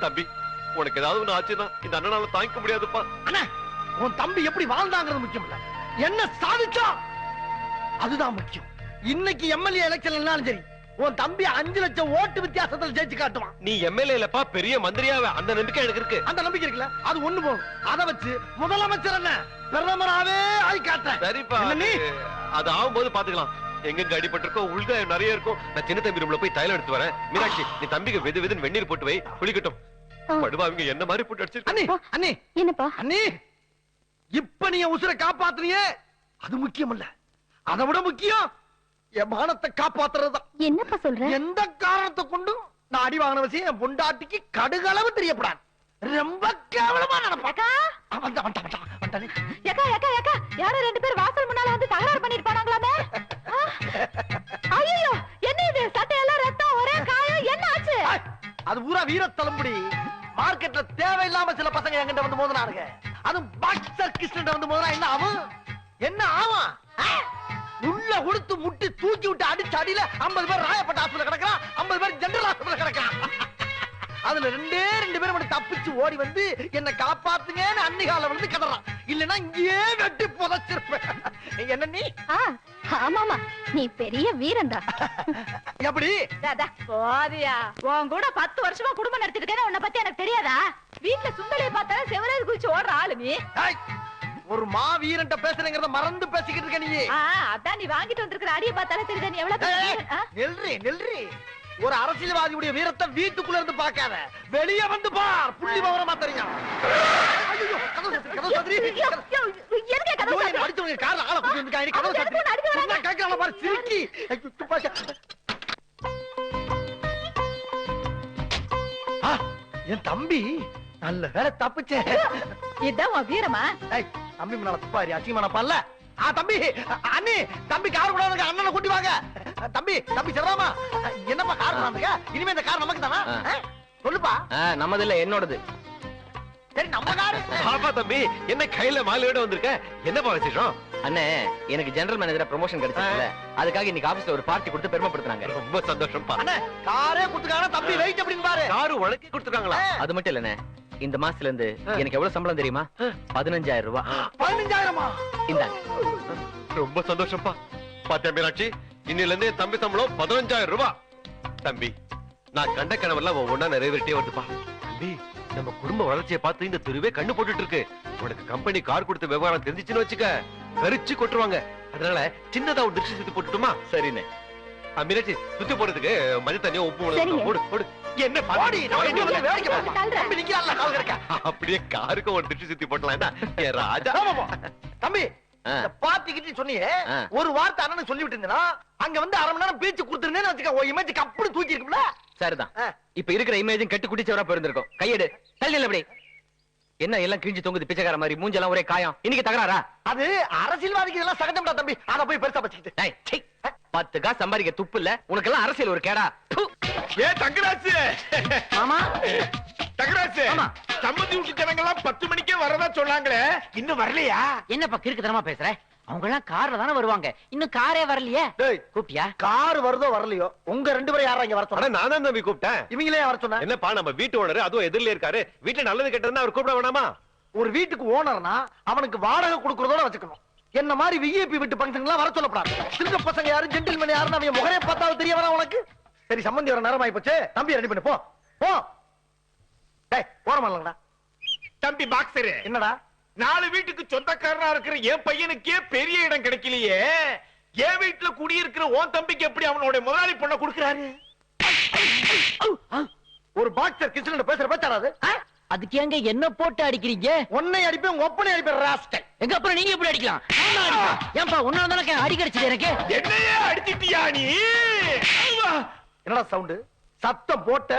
தம்பி, உனக்கு ஏதாவது ஒண்ணு ஆச்சுன்னா இந்த அண்ணனால தாங்கிக்க முடியாதுப்பா. அண்ணா, உன் தம்பி எப்படி வாழ்ந்தாங்கிறது முக்கியம் இல்ல, என்ன சாதிச்சா அதுதான் முக்கியம். இன்னைக்கு எம்எல்ஏ எலெக்ஷன் சரி, உன் தம்பி 5 லட்சம் ஓட்டு வித்தியாசத்துல ஜெயிச்சு காட்டுவான். நீ எம்எல்ஏ இல்லப்பா, பெரிய மந்திரியாவே. அந்த நம்பிக்கை எனக்கு இருக்கு. அந்த நம்பிக்கை இருக்குல்ல, அது ஒண்ணு போதும். அதை வச்சு முதலமைச்சர் என்ன பிரதமராவே ஆகி காட்டுறேன். சரிப்பா, அது ஆகும்போது பாத்துக்கலாம். எங்க அடிபட்டிருக்கோம், உள்காயம் நிறைய இருக்கும். நான் சின்ன தம்பி ரூம்ல போய் தைலம் எடுத்து வரேன். மீனாட்சி, நீ தம்பிக்கு வெது வெதுன்னு வெந்நீர் போட்டு வை, குளிக்கட்டும். படுவாங்க என்ன மாதிரி போட்டு அடிச்சிருக்க. அண்ணே, என்னப்பா? அண்ணே, இப்ப நீ உசுரை காப்பாத்துறியே, அது முக்கியம் இல்ல. அதை விட முக்கியம் என் மானத்தை காப்பாத்துறதுதான். என்னப்பா சொல்ற? எந்த காரணத்தை கொண்டும் நான் அடி வாங்கின விஷயம் என் பொண்டாட்டிக்கு கடுகளவு தெரியப்படாது. ரொம்ப கேவலமா நடப்பாக்கா. யாரோ 2 பேர் வாசல் முன்னால வந்து தகராறு பண்ணிட்டு போனாங்களாமே. ஐயோ, என்ன இது? சட்டையெல்லாம் ரத்தம், ஒரே காயம், என்ன ஆச்சு? அது பூரா வீரத்தலம்புடி. மார்க்கெட்ல தேவையில்லாம சில பசங்க என்கிட்ட வந்து மோதினாருங்க. அது பாக்ஸர் கிருஷ்ணன் வந்து மோதினா என்ன ஆகும்? என்ன ஆகும்? உள்ள கொடுத்து முட்டி தூக்கி விட்டு அடிச்சு அடியில 50 பேர் ராயப்பட்ட ஆஸ்பத்திரி கிடக்கிறான், 50 பேர் ஜெனரல் ஆஸ்பத்திரி கிடக்கிறான். அதுல 2 பேர் மட்டும் தப்பிச்சு ஓடி வந்து என்ன காப்பாத்துங்கன்னு அன்னிகால வந்து கதறான். இல்லன்னா இங்கேயே வெட்டி புதைச்சிருப்பேன். என்ன நீ? ஆமாமா, நீ பெரிய வீரன்டா. எப்படி? போதியா, உன் கூட 10 வருஷமா குடும்பம் நடத்திட்டு இருக்கேன், உன்னை பத்தி எனக்கு தெரியாதா? வீட்டுல சுண்டலியை பார்த்தாலும் செவரேது குதிச்சு ஓடுற ஆளு நீ. ஒரு மாவீரன்ட்ட பேசுறேங்கிறத மறந்து பேசிக்கிட்டு இருக்க நீ. அதான் நீ வாங்கிட்டு வந்திருக்கிற அடியை பார்த்தாலே தெரியுது நீ எவ்வளவு. நெல்றி ஒரு அரசியல்வாதியுடைய வீரத்தை வீட்டுக்குள்ள இருந்து பார்க்காத, வெளியே வந்து பார். புள்ளி விவரமா தெரியும். என் தம்பி நல்ல வேலை தப்பிச்சே. இதான் உன் வீரமா? தம்பி முன்னால துப்பாரி அசிங்கமான பல்ல. தம்பி, அண்ணி, தம்பி கார் கூட அண்ணனை கூட்டி வாங்க. தம்பி, தம்பி சிவராமா, என்னப்பா கார் கொண்டாந்துங்க? இனிமே இந்த கார் நமக்கு தானா? சொல்லுப்பா. நம்மது இல்ல, என்னோடது. சரி, நம்ம கார். பாப்பா தம்பி, என்ன கையில மாலையோட வந்திருக்க? என்னப்பா விசேஷம்? அண்ணே, எனக்கு ஜெனரல் மேனேஜரா ப்ரமோஷன் கிடைச்சதுல, அதுக்காக இன்னைக்கு ஆபீஸ்ல ஒரு பார்ட்டி கொடுத்து பெருமைப்படுத்துறாங்க. ரொம்ப சந்தோஷம்ப்பா. அண்ணே, காரே கொடுத்துக்காங்க. தம்பி வெயிட் அப்படின்னு பாரு. கார் உனக்கு கொடுத்துருக்காங்களா? அது மட்டும் இல்லண்ணே, இந்த மாசத்துல இருந்து எனக்கு எவ்வளவு சம்பளம் தெரியுமா? 15,000 ரூபாய். 15,000மா? இந்தாங்க. ரொம்ப சந்தோஷம்ப்பா. பாத்தியா மீனாட்சி, இன்னில இருந்து என் தம்பி சம்பளம் 15,000 ரூபாய். தம்பி, நான் கண்ட கனவெல்லாம் ஒவ்வொன்னா நிறைவேறிட்டே வருதுப்பா. தம்பி, நம்ம குடும்ப வளர்ச்சியை பார்த்து இந்த தெருவே கண்ணு போட்டுட்டு இருக்கு. உனக்கு கம்பெனி கார் கொடுத்த விவகாரம் தெரிஞ்சிச்சுன்னு வச்சுக்க, வெறிச்சு கொட்டுருவாங்க. அதனால சின்னதா ஒரு திருஷ்டி சுத்தி போட்டுட்டுமா? சரிண்ணே. மீனாட்சி, சுத்தி போறதுக்கு மஞ்சள் தண்ணியும் உப்பு போடு போடு. என்ன அப்படியே காருக்கு ஒரு திருஷ்டி சுத்தி போட்டலாம். ராஜா தம்பி, பாத்திக்கிட்டு சொன்னியே, ஒரு வார்த்தை அண்ணன் சொல்லிவிட்டு இருந்தேன்னா அங்க வந்து 1/2 மணி நேரம் பேச்சு கொடுத்துருந்தேன்னு வச்சுக்க, ஒரு இமேஜ் அப்படி தூக்கி இருக்கும்ல. சரிதான். இப்ப இருக்கிற இமேஜும் கட்டு குடிச்சவரா போயிருந்திருக்கும். கையெடு, தள்ளி அப்படி. என்ன எல்லாம் கிழிஞ்சு தொங்குது பிச்சைக்கார மாதிரி, மூஞ்செல்லாம் ஒரே காயம். இன்னைக்கு தகராறா? அது அரசியல்வாதிக்கு இதெல்லாம் சகஜம்டா தம்பி. அத போய் பெருசா வச்சுக்கிட்டு 10 காசு சம்பாதிக்க துப்பு இல்ல உனக்கு எல்லாம். அரசியல் ஒரு கேடா. ஏ தங்கராசு, ஆமா தங்கராசு, சம்மதி வீட்டு ஜனங்க எல்லாம் 10 மணிக்கே வரதா சொன்னாங்களே, இன்னும் வரலையா? என்னப்பா கிறுக்குத்தனமா பேசுற? அவங்க எல்லாம் கார்ல தானே வருவாங்க, இன்னும் காரே வரலையே. கூப்பியா? கார் வருதோ வரலையோ, உங்க 2 பேரும் யாரா இங்க வர சொன்னா? நான் தான் தம்பி கூப்பிட்டேன். இவங்களே வர சொன்னா? என்னப்பா, நம்ம வீட்டு ஓனர் அதுவும் எதிரில இருக்காரு. வீட்டுல நல்லது கெட்டதுன்னா அவர் கூப்பிட வேணாமா? ஒரு வீட்டுக்கு ஓனர்னா அவனுக்கு வாடகை கொடுக்கறதோட வச்சுக்கணும். என்ன மாதிரி விஐபி வீட்டு ஃபங்க்ஷன் எல்லாம் வர சொல்லப்படாது. சின்ன பசங்க யாரு, ஜென்டில்மேன் யாருன்னு அவன் முகரே பார்த்தாலும் தெரிய வரா உனக்கு? சரி, சம்பந்தி வர நேரம் ஆயி போச்சு. தம்பி ரெடி பண்ணு, போ போ. டேய், போறமா இல்லடா. தம்பி பாக்ஸர், என்னடா 4 வீட்டுக்கு சொந்தக்காரனா இருக்கிற என் பையனுக்கே பெரிய இடம் கிடைக்கலையே, என் வீட்டுல குடியிருக்கிற உன் தம்பிக்கு எப்படி அவனோட முதலாளி பொண்ணை கொடுக்கறாரு? ஒரு பாக்ஸர் கிச்சன்ல பேசுற பேச்சாராது? அதுக்கு எங்க என்ன போட்டு அடிக்கிறீங்க? ஒன்னை அடிப்பேன், உங்க ஒப்பனை அடிப்பேன் ராஸ்கல். எங்க அப்புறம் நீங்க எப்படி அடிக்கலாம்? ஏன்பா உன்னால தானே அடி கிடைச்சது எனக்கு? என்னையே அடிச்சிட்டியா நீ? என்னடா சவுண்ட்? சத்தம் போட்ட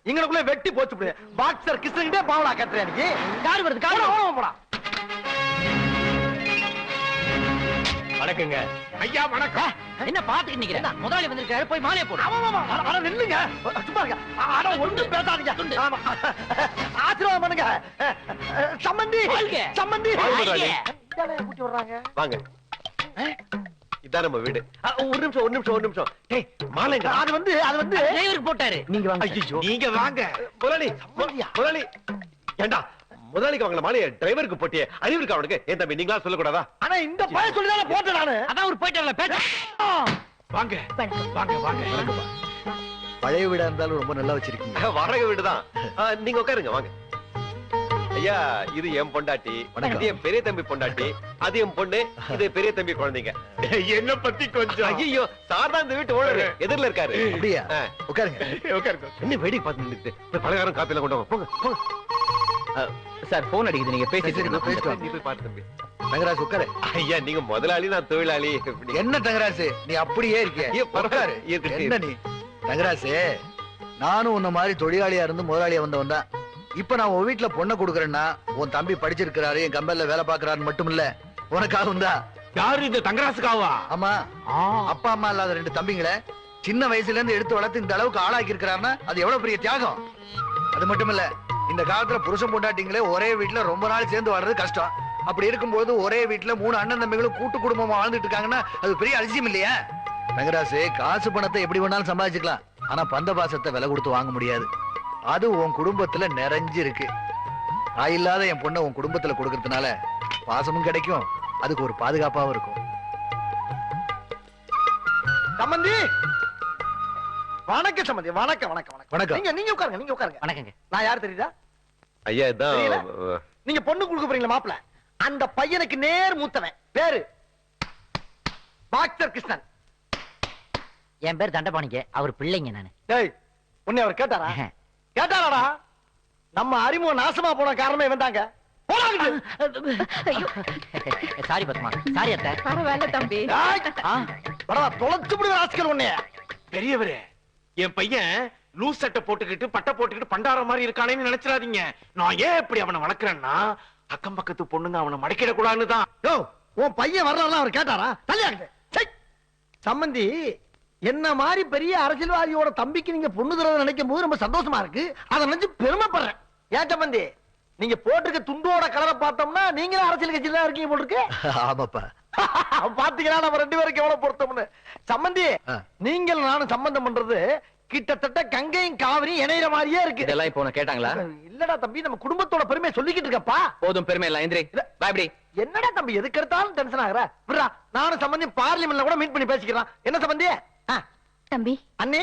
இங்கனக்குள்ள வெட்டி போச்சு. பாக்ஸர் கிச்சன்டே பாவலா கட்டறே நீ. கார் வருது, கார் போடா. அட வணக்கங்க ஐயா வணக்கம். என்ன பாத்துக்கிட்டு நிக்கிற? முதலாளி வந்திருக்காரு, போய் மாலையை போடு. அட நில்லுங்க, சும்மா இருங்க. அட ஒண்ணும் பேசாதீங்க. ஆமா. ஆசீர்வாதம் பண்ணுங்க. சம்பந்தி சம்பந்தி கூட்டி வர்றாங்க. வாங்க, இதான் நம்ம வீடு. ஒரு நிமிஷம். டேய் மாலைங்க. அது வந்து டிரைவருக்கு போட்டாரு. நீங்க வாங்க. ஐயோ நீங்க வாங்க. முதலாளி ஏண்டா முதலாளிக்கு வாங்கின மாலையை டிரைவருக்கு போட்டியே, அறிவு இருக்கா அவனுக்கு? ஏன் தம்பி நீங்களா சொல்லக்கூடாதா? ஆனா இந்த பையன் சொல்லிதானே போட்டேன் நானு. அதான் ஒரு போயிட்டார்ல பேச. வாங்க வணக்கம்ப்பா. பழைய வீடா இருந்தாலும் ரொம்ப நல்லா வச்சிருக்கீங்க. வாடகை வீடுதான். நீங்க உட்காருங்க வாங்க. ஐயா இது என் பொண்டாட்டி, இது என் பெரிய தம்பி பொண்டாட்டி, அது என் பொண்ணு, இது பெரிய தம்பி குழந்தைங்க. என்ன பத்தி கொஞ்சம். ஐயோ சார் தான் இந்த வீட்டு ஓனரு, எதிரில இருக்காரு. அப்படியா? உட்காருங்க. என்ன வேடிக்கை பார்த்து நின்னுட்டு பலகாரம் காப்பி எல்லாம் கொண்டு வாங்க. போங்க. சார் போன் அடிக்குது, நீங்க பேசிட்டு நீ போய் பாத்து தம்பி. தங்கராசு உட்காரு. ஐயா நீங்க முதலாளி, நான் தொழிலாளி. என்ன தங்கராசு நீ அப்படியே இருக்கிய? பரவாயில்ல. என்ன நீ தங்கராசு, நானும் உன்ன மாதிரி தொழிலாளியா இருந்து முதலாளியா வந்தவன் தான். இப்ப நான் உன் வீட்டுல பொண்ணை கொடுக்கறேன்னா உன் தம்பி படிச்சிருக்கிறாரு, என் கம்பெனில வேலை பாக்குறாரு மட்டும் இல்ல, உனக்காகவும் தான். யாரு இந்த தங்கராசுக்காவா? ஆமா, அப்பா அம்மா இல்லாத 2 தம்பிங்களை சின்ன வயசுல இருந்து எடுத்து வளர்த்து இந்த அளவுக்கு ஆளாக்கி இருக்கிறாருன்னா அது எவ்வளவு பெரிய தியாகம். அது மட்டும் இல்ல, இந்த காலத்துல புருஷன் பொண்டாட்டிங்களே ஒரே வீட்டுல ரொம்ப நாள் சேர்ந்து வாழ்றது கஷ்டம். அப்படி இருக்கும்போது ஒரே வீட்டுல 3 அண்ணன் தம்பிகளும் கூட்டு குடும்பமா வாழ்ந்துட்டு இருக்காங்கன்னா அது பெரிய அதிசயம் இல்லையா? தங்கராசு, காசு பணத்தை எப்படி வேணாலும் சம்பாதிச்சுக்கலாம், ஆனா பந்த பாசத்தை விலை கொடுத்து வாங்க முடியாது. அது உன் குடும்பத்துல நிறைஞ்சு இருக்கு. நான் இல்லாத என் பொண்ணை உன் குடும்பத்துல கொடுக்கறதுனால பாசமும் கிடைக்கும், அதுக்கு ஒரு பாதுகாப்பாவும் இருக்கும். சம்பந்தி வணக்கம். சம்பந்தி வணக்கம். வணக்கம். நீங்க உட்காருங்க. வணக்கங்க. நான் யார் தெரியுதா? ஐயா இதான் நீங்க பொண்ணு கொடுக்க போறீங்களா மாப்பிள்ள? அந்த பையனுக்கு நேர் மூத்தவன். பேரு டாக்டர் கிருஷ்ணன். என் பேர் தண்டபாணிங்க, அவர் பிள்ளைங்க நானு. டேய் உன்னை அவர் கேட்டாராடா? நம்ம அறிமுகம் நாசமா போன காரணமே வந்தாங்க. சாரி பத்மா. சாரி அத்தை. பரவாயில்ல தம்பி. தொலைச்சு விடுற ஆஸ்கர் உன்னைய. பெரியவரே, என் பையன் லூஸ் சட்டை போட்டுக்கிட்டு பட்டை போட்டுக்கிட்டு பண்டார மாதிரி இருக்கானேன்னு நினைச்சிடாதீங்க. நான் ஏன் இப்படி அவனை வளர்க்கறேன்னா அக்கம் பக்கத்து பொண்ணுங்க அவனை மடக்கிட கூடாதுன்னு தான். யோ உன் பையன் வரலாம் அவர் கேட்டாரா? தள்ளியாங்க. சம்பந்தி, என்ன மாதிரி பெரிய அரசியல்வாதியோட தம்பிக்கு நீங்க பொண்ணு தரத நினைக்கும் போது ரொம்ப சந்தோஷமா இருக்கு. அதை நினைச்சு பெருமைப்படுறேன். ஏன் சம்பந்தி, நீங்க போட்டிருக்க துண்டோட கலரை பார்த்தோம்னா நீங்களும் அரசியல் கட்சியில தான் இருக்கீங்க போல இருக்கு. ஆமாப்பா. பாத்தீங்கன்னா நம்ம 2 பேருக்கு எவ்வளவு பொருத்தம்னு. சம்பந்தி, நீங்கள் நானும் சம்பந்தம் பண்றது கிட்டத்தட்ட கங்கையும் காவிரி இணையிற மாதிரியே இருக்கு. இதெல்லாம் இப்போ கேட்டாங்களா? இல்லடா தம்பி, நம்ம குடும்பத்தோட பெருமையை சொல்லிக்கிட்டு இருக்கப்பா. போதும் பெருமை எல்லாம். எந்திரி பாய்படி. என்னடா தம்பி எதுக்கு எடுத்தாலும் டென்ஷன் ஆகுற? விடுறா, நானும் சம்பந்தி பார்லிமெண்ட்ல கூட மீட் பண்ணி பேசிக்கலாம். என்ன சம்பந்தி? தம்பி அண்ணே,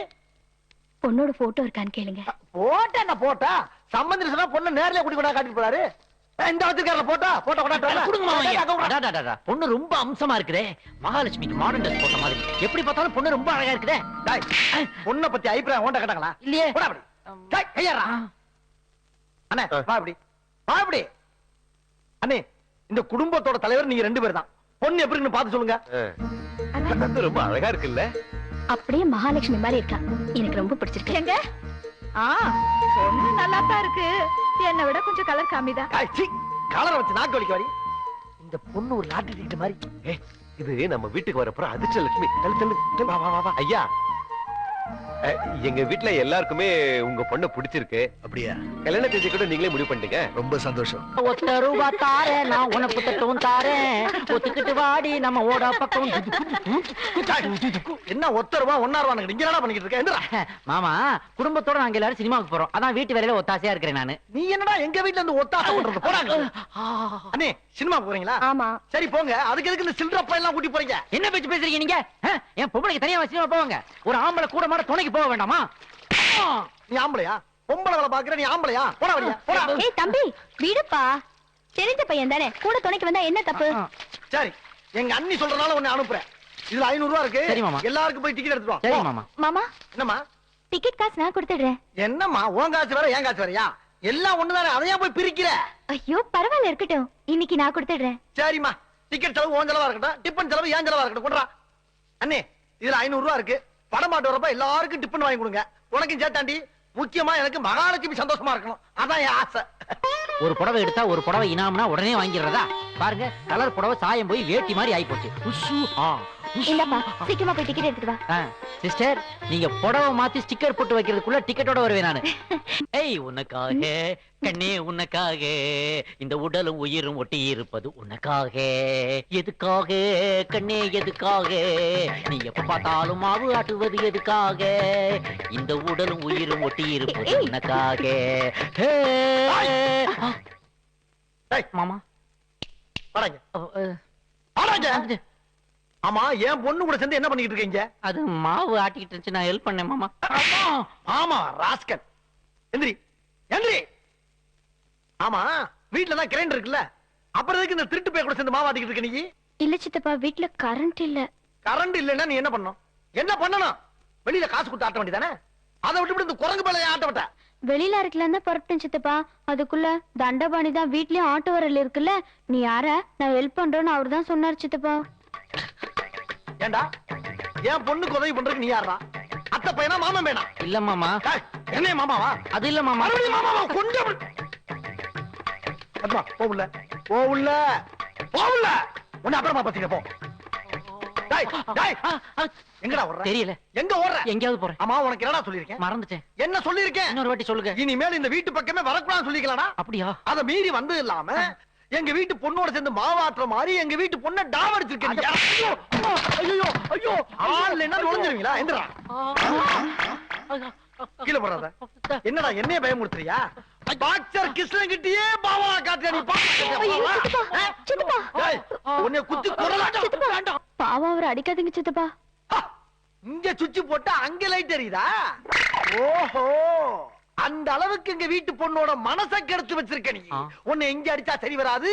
பொண்ணோட போட்டோ இருக்கான்னு கேளுங்க. போட்டா சம்பந்தி சொன்னா பொண்ணு நேர்ல கூட்டி கொண்டா காட்டிட்டு போறாரு. இந்த வச்சிருக்காருல போட்டோ பொண்ணு ரொம்ப அம்சமா இருக்குதே. மகாலட்சுமிக்கு மாடர்ன் ட்ரெஸ் போட்ட மாதிரி. எப்படி பார்த்தாலும் பொண்ணு ரொம்ப அழகா இருக்குதே. பொண்ணை பத்தி அபிப்பிராயம் ஓண்ட கேட்டாங்களா? இல்லையே. கையாரா அண்ணே, வா இப்படி. அண்ணே, இந்த குடும்பத்தோட தலைவர் நீங்க 2 பேர் தான். பொண்ணு எப்படின்னு பார்த்து சொல்லுங்க. ரொம்ப அழகா இருக்குல்ல? அப்படியே மகாலட்சுமி மாதிரி இருக்கா. எனக்கு ரொம்ப பிடிச்சிருக்கு. எங்க? பொண்ணு நல்லா தான் இருக்கு. என்னை விட கொஞ்சம் கலர் காமிதான். கலரை வச்சு நாக்கு வலிக்க வரி. இந்த பொண்ணு ஒரு லாட்டரி டிக்கெட் மாதிரி. இது நம்ம வீட்டுக்கு வரப்போ அதிர்ஷ்ட லட்சுமி. வா ஐயா, எங்க வீட்டுல எல்லாருக்குமே உங்க பொண்ணு பிடிச்சிருக்கு. அப்படியா? கல்யாண தேதி கூட நீங்களே முடிவு பண்ணிட்டீங்க. ரொம்ப சந்தோஷம். ஒத்த ரூபா தாரேன், நான் உனக்கு தட்டும் தாரேன். ஒத்துக்கிட்டு வாடி நம்ம ஓட பக்கம். என்ன ஒத்த ரூபா 1 ரூபா நீங்க என்னடா பண்ணிட்டு இருக்க? மாமா, குடும்பத்தோட நாங்க எல்லாரும் சினிமாவுக்கு போறோம். அதான் வீட்டு வேலையில ஒத்தாசையா இருக்கிறேன் நானு. நீ என்னடா எங்க வீட்டுல இருந்து ஒத்தாசை பண்றது? போறாங்க. அண்ணே, சினிமா போறீங்களா? ஆமா. சரி போங்க. அதுக்கு எதுக்கு இந்த சில்ட்ரப்பா எல்லாம் கூட்டி போறீங்க? என்ன பேச்சு பேசுறீங்க நீங்க? என் பொம்பளைக்கு தனியா சினிமா போவாங்க. ஒரு ஆம்பளை கூட மாட துணைக்கு போக வேண்டாமா? நீ ஆம்பளையா? பொம்பளை வேலை பாக்குற நீ ஆம்பளையா? போடா வரியா? போடா. ஏய் தம்பி, விடுப்பா. தெரிஞ்ச பையன் தானே, கூட துணைக்கு வந்தா என்ன தப்பு? சரி, எங்க அண்ணி சொல்றனால உன்னை அனுப்புறேன். இதுல 500 ரூபா இருக்கு. சரி மாமா. எல்லாருக்கும் போய் டிக்கெட் எடுத்துட்டு வா. சரி மாமா. மாமா, என்னம்மா? டிக்கெட் காசு நான் கொடுத்துடுறேன். என்னம்மா, உன் காசு வேற என் காசு வேறயா? எல்லாம் ஒண்ணுதானே, அதையா போய் பிரிக்கிற? ஐயோ பரவாயில்ல, இருக்கட்டும். இன்னைக்கு நான் கொடுத்துடுறேன். சரிம்மா, டிக்கெட் செலவு உன் செலவா இருக்கட்டும், டிஃபன் செலவு என் செலவா இருக்கட்டும். கொண்டா அண்ணே, இதுல 500 ரூபா இருக்கு. படம் மாட்டு வரப்ப எல்லாருக்கும் டிஃபன் வாங்கி கொடுங்க. உனக்கும் சேர்த்தாண்டி. முக்கியமா எனக்கு மகாலட்சுமி சந்தோஷமா இருக்கணும். அதான் என் ஆசை. ஒரு புடவை எடுத்தா ஒரு புடவை இனாம்னா உடனே வாங்கிடுறதா? பாருங்க கலர் புடவை சாயம் போய் வேட்டி மாதிரி ஆயி போச்சு. இல்லப்பா சீக்கிரமா போய் டிக்கெட் எடுத்துட்டு வா. சிஸ்டர் நீங்க புடவை மாத்தி ஸ்டிக்கர் போட்டு வைக்கிறதுக்குள்ள டிக்கெட்டோட வருவேன் நானு. ஏய் உனக்காக கண்ணே உனக்காக இந்த உடலும் உயிரும் ஒட்டி இருப்பது உனக்காக. எதுக்காக கண்ணே எதுக்காக நீ எப்ப பார்த்தாலும் மாவு ஆட்டுவது எதுக்காக? இந்த உடலும் உயிரும் ஒட்டி இருப்பது உனக்காக. மாமா ஆமா என் பொண்ணு கூட சேர்ந்து என்ன பண்ணிட்டு இருக்கீங்க? அது மாவு ஆட்டிக்கிட்டு இருந்துச்சு நான் ஹெல்ப் பண்ணேன் மாமா. ஆமா ராஸ்கல் எந்திரி எந்திரி. ஆமா வீட்டுல தான் கிரைண்டர் இருக்குல்ல, அப்புறம் எதுக்கு இந்த திருட்டு போய் கூட சேர்ந்து மாவு ஆட்டிக்கிட்டு இருக்க நீ? இல்ல சித்தப்பா வீட்டுல கரண்ட் இல்ல. கரண்ட் இல்லன்னா நீ என்ன பண்ணணும்? என்ன பண்ணணும்? வெளியில காசு கொடுத்து ஆட்ட வேண்டியதானே? அதை விட்டு இந்த குரங்கு மேல ஆட்ட விட்ட. வெளியில இருக்கலான்னு தான் புறப்பட்டேன் சித்தப்பா. அதுக்குள்ள தண்டபாணி தான் வீட்லயும் ஆட்டு வரல இருக்குல்ல, நீ யார நான் ஹெல்ப் பண்றேன்னு அவர் தான் சொன்னார் சித்தப்பா. ஏண்டா என் பொண்ணுக்கு உதவி பண்றதுக்கு நீ யாரா? அத்தை பையனா மாமன் வேணா? இல்ல மாமா. என்ன மாமாவா? அது இல்ல மாமா. மாமாவா கொஞ்சம் போவுல போவுல போவுல உன்னை அப்புறமா பத்திக்க போ. எங்கடா ஓடுற? தெரியல. எங்க ஓடுற? எங்கயாவது போறேன். அம்மா உனக்கு என்னடா சொல்லிருக்கேன்? மறந்துட்டேன். என்ன சொல்லிருக்கேன்? இன்னொரு வாட்டி சொல்லுங்க. இனிமேல் இந்த வீட்டு பக்கமே வரக்கூடாதுன்னு சொல்லிக்கலாம்டா. அப்படியா? அத மீறி வந்து இல்லாம எங்க வீட்டு பொண்ணோட சேர்ந்து மாவாட்டுற மாதிரி எங்க வீட்டு பொண்ணை டாவடிச்சிருக்கீங்க. ஐயோ ஐயோ ஆள் என்ன நுழைஞ்சிருவீங்களா? எந்திரா கீழே போறாத. என்னடா என்னைய பயமுறுத்துறியா? பாக்சர் கிருஷ்ணன் கிட்டயே பாவா காட்டியா நீ? உன்னை குத்தி கொல்லலாம். பாவம் அவர் அடிக்காதீங்க சித்தப்பா. இங்க சுவிட்ச் போட்டா அங்க லைட் எரியுதா? ஓஹோ அந்த அளவுக்கு எங்க வீட்டு பொண்ணோட மனசை கெடுத்து வச்சிருக்க நீ. உன்னை எங்க அடிச்சா சரி வராது.